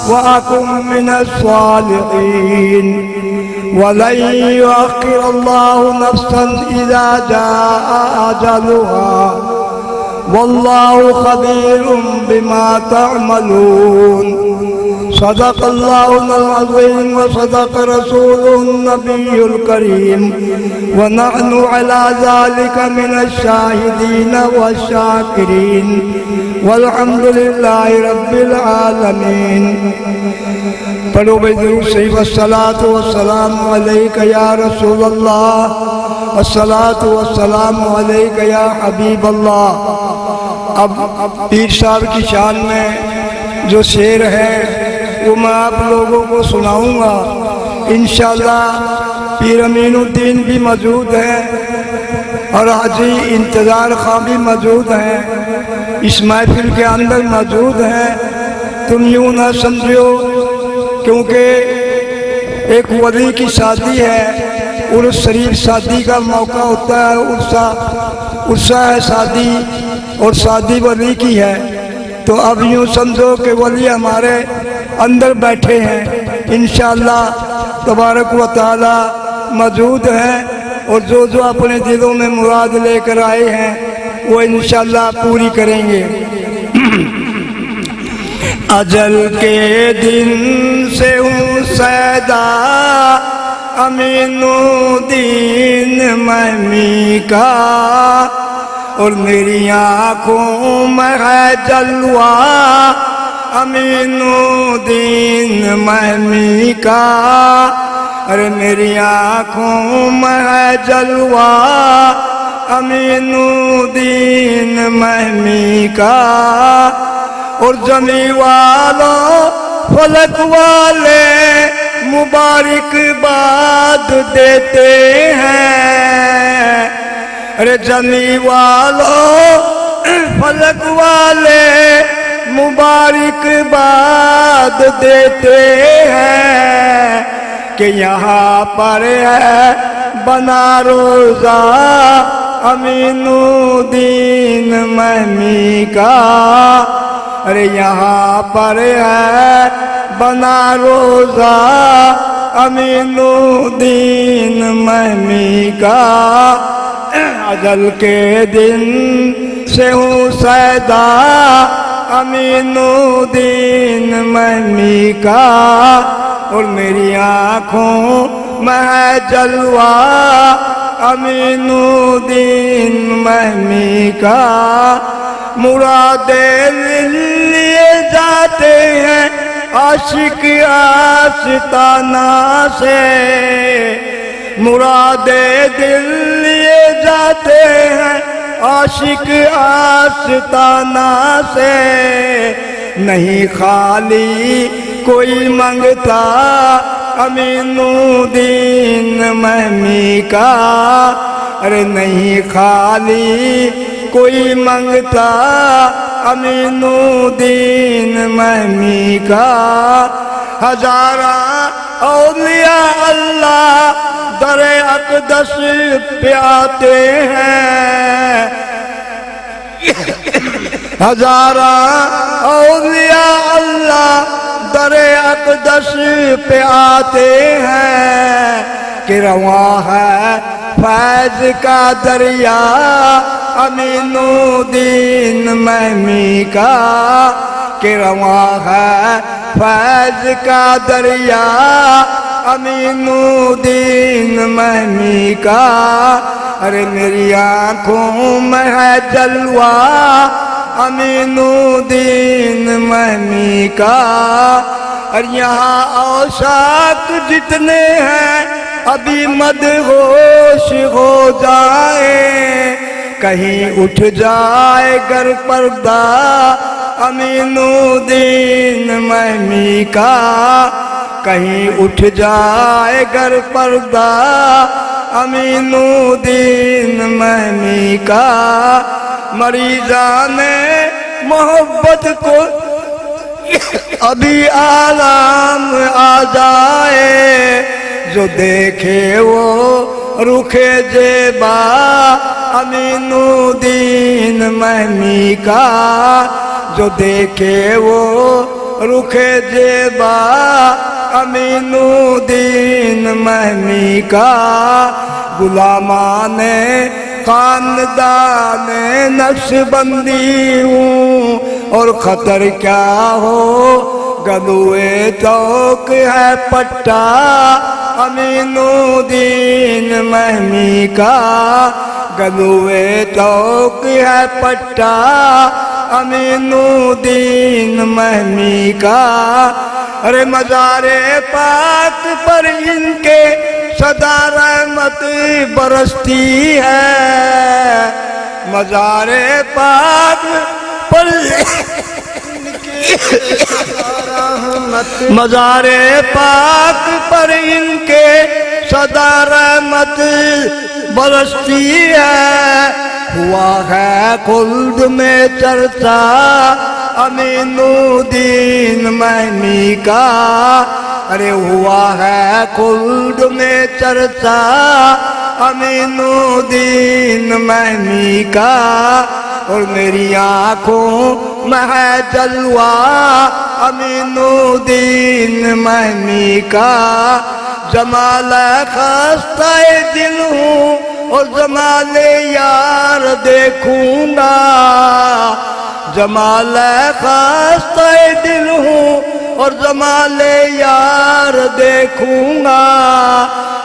وأكن من الصالحين ولن يؤخر الله نفسا إذا جاء أجلها والله خبير بما تعملون۔ صدق الله العظيم وصدق رسوله النبي الكريم ونحن على ذلك من الشاهدين والشاكرين والحمد لله رب العالمين۔ پڑھو بھائی درود شریف۔ الصلاة والسلام علیک یا رسول اللہ، الصلاة والسلام علیک یا حبیب اللہ۔ اب پیر صاحب کی شان میں جو شعر ہے وہ میں آپ لوگوں کو سناؤں گا انشاءاللہ۔ پیر امین الدین بھی موجود ہیں اور حاجی انتظار خان بھی موجود ہیں، اس محفل کے اندر موجود ہیں۔ تم یوں نہ سمجھو کیونکہ ایک ولی کی شادی ہے، عرس شریف شادی کا موقع ہوتا ہے، عرصہ ہے شادی اور شادی ولی کی ہے، تو اب یوں سمجھو کہ ولی ہمارے اندر بیٹھے ہیں، انشاءاللہ تبارک و تعالی موجود ہیں اور جو اپنے دلوں میں مراد لے کر آئے ہیں وہ انشاءاللہ پوری کریں گے۔ اجل کے دن سے ہوں سیدہ امین الدین مہمی کا، اور میری آنکھوں میں ہے جلوہ امین الدین مہمی کا، ارے میری آنکھوں میں ہے جلوہ امین الدین مہمی کا، اور زمین والوں فلک والے مبارک باد دیتے ہیں، ارے زمین والوں فلک والے مبارک باد دیتے ہیں، کہ یہاں پر ہے بنا روزہ امین الدین مہمی کا، ارے یہاں پر ہے بنا روزہ امین الدین مہمی کا، اجل کے دن سے ہوں سیدا امین الدین مہمی کا، اور میری آنکھوں میں ہے جلوہ امین الدین مہمی کا، مرادیں لیے جاتے ہیں عاشق آستانہ سے، مرادیں دل لیے جاتے ہیں عاشق آستانہ سے، نہیں خالی کوئی منگتا امین الدین مہمی کا، ارے نہیں خالی کوئی منگتا امین الدین مہمی کا، ہزاراں اولیاء اللہ در اقدس پہ آتے ہیں، ہزاراں اولیاء اللہ در اقدس پہ آتے ہیں، کہ رواں ہے فیض کا دریا امین الدین مہمی کا، کہ رواں ہے فیض کا دریا امین الدین مہمی کا، ارے میری آنکھوں میں ہے جلوہ امین الدین مہمی کا، اور یہاں اوشاق جتنے ہیں ابھی مدہوش ہو جائیں، کہیں اٹھ جائے گر پردہ امین الدین مہمی کا، کہیں اٹھ جائے گر پردہ امین الدین مہمی کا، مریضان محبت کو ابھی آرام آ جائے، جو دیکھے وہ رخ زیبا امین الدین مہمی کا، جو دیکھے وہ رخ زیبا امین الدین مہمی کا، غلامان خاندان نقش بندی ہوں، اور خطر کیا ہو گلوئے توق ہے پٹا امین الدین مہمی کا، گلوئے توق ہے پٹا امین الدین مہمی کا، ارے مزار پاک پر ان کے صدا رحمت برستی ہے، مزار پاک پر مزار پاک پر ان کے صدا رحمت برستی ہے، ہوا ہے خلد میں چرچا امین الدین مہمی کا، ارے ہوا ہے خلد میں چرچا امین الدین مہمی کا، اور میری آنکھوں میں ہے جلوہ امین الدین مہمی کا، جمال خستہ دل ہوں اور جمال یار دیکھوں گا، جمال خستہ دل ہوں اور جمال یار دیکھوں گا،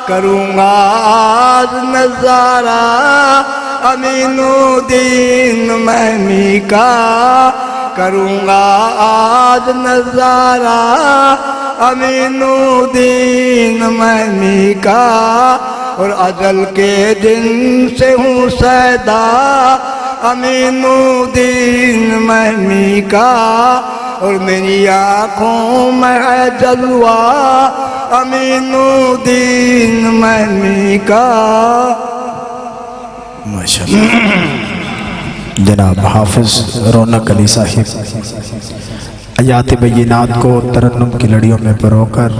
کروں گا آج نظارہ امین الدین مہمی کا، کروں گا آج نظارہ امین الدین مہمی کا، اور اجل کے دن سے ہوں سیدا امین الدین مہمی کا، اور میری آنکھوں میں ہے جلوہ امین الدین مہمی کا۔ جناب حافظ رونق علی صاحب آیات بینات کو ترنم کی لڑیوں میں پرو کر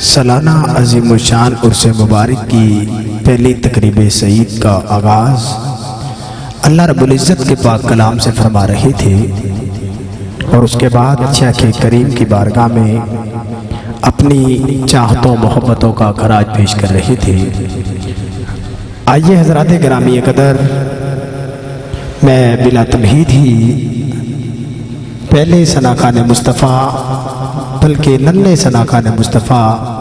سالانہ عظیم الشان عرس مبارک کی پہلی تقریب سعید کا آغاز اللہ رب العزت کے پاک کلام سے فرما رہے تھے اور اس کے بعد شیخ کریم کی بارگاہ میں اپنی چاہتوں محبتوں کا خراج پیش کر رہے تھے۔ آئیے حضرات گرامی قدر، میں بلا تمہید ہی پہلے ثناخان مصطفیٰ بلکہ ننھے ثناخان مصطفیٰ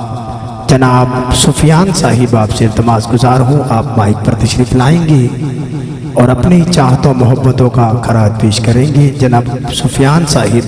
جناب سفیان صاحب آپ سے التماس گزار ہوں، آپ مائک پر تشریف لائیں گے اور اپنی چاہتوں محبتوں کا خراج پیش کریں گے۔ جناب سفیان صاحب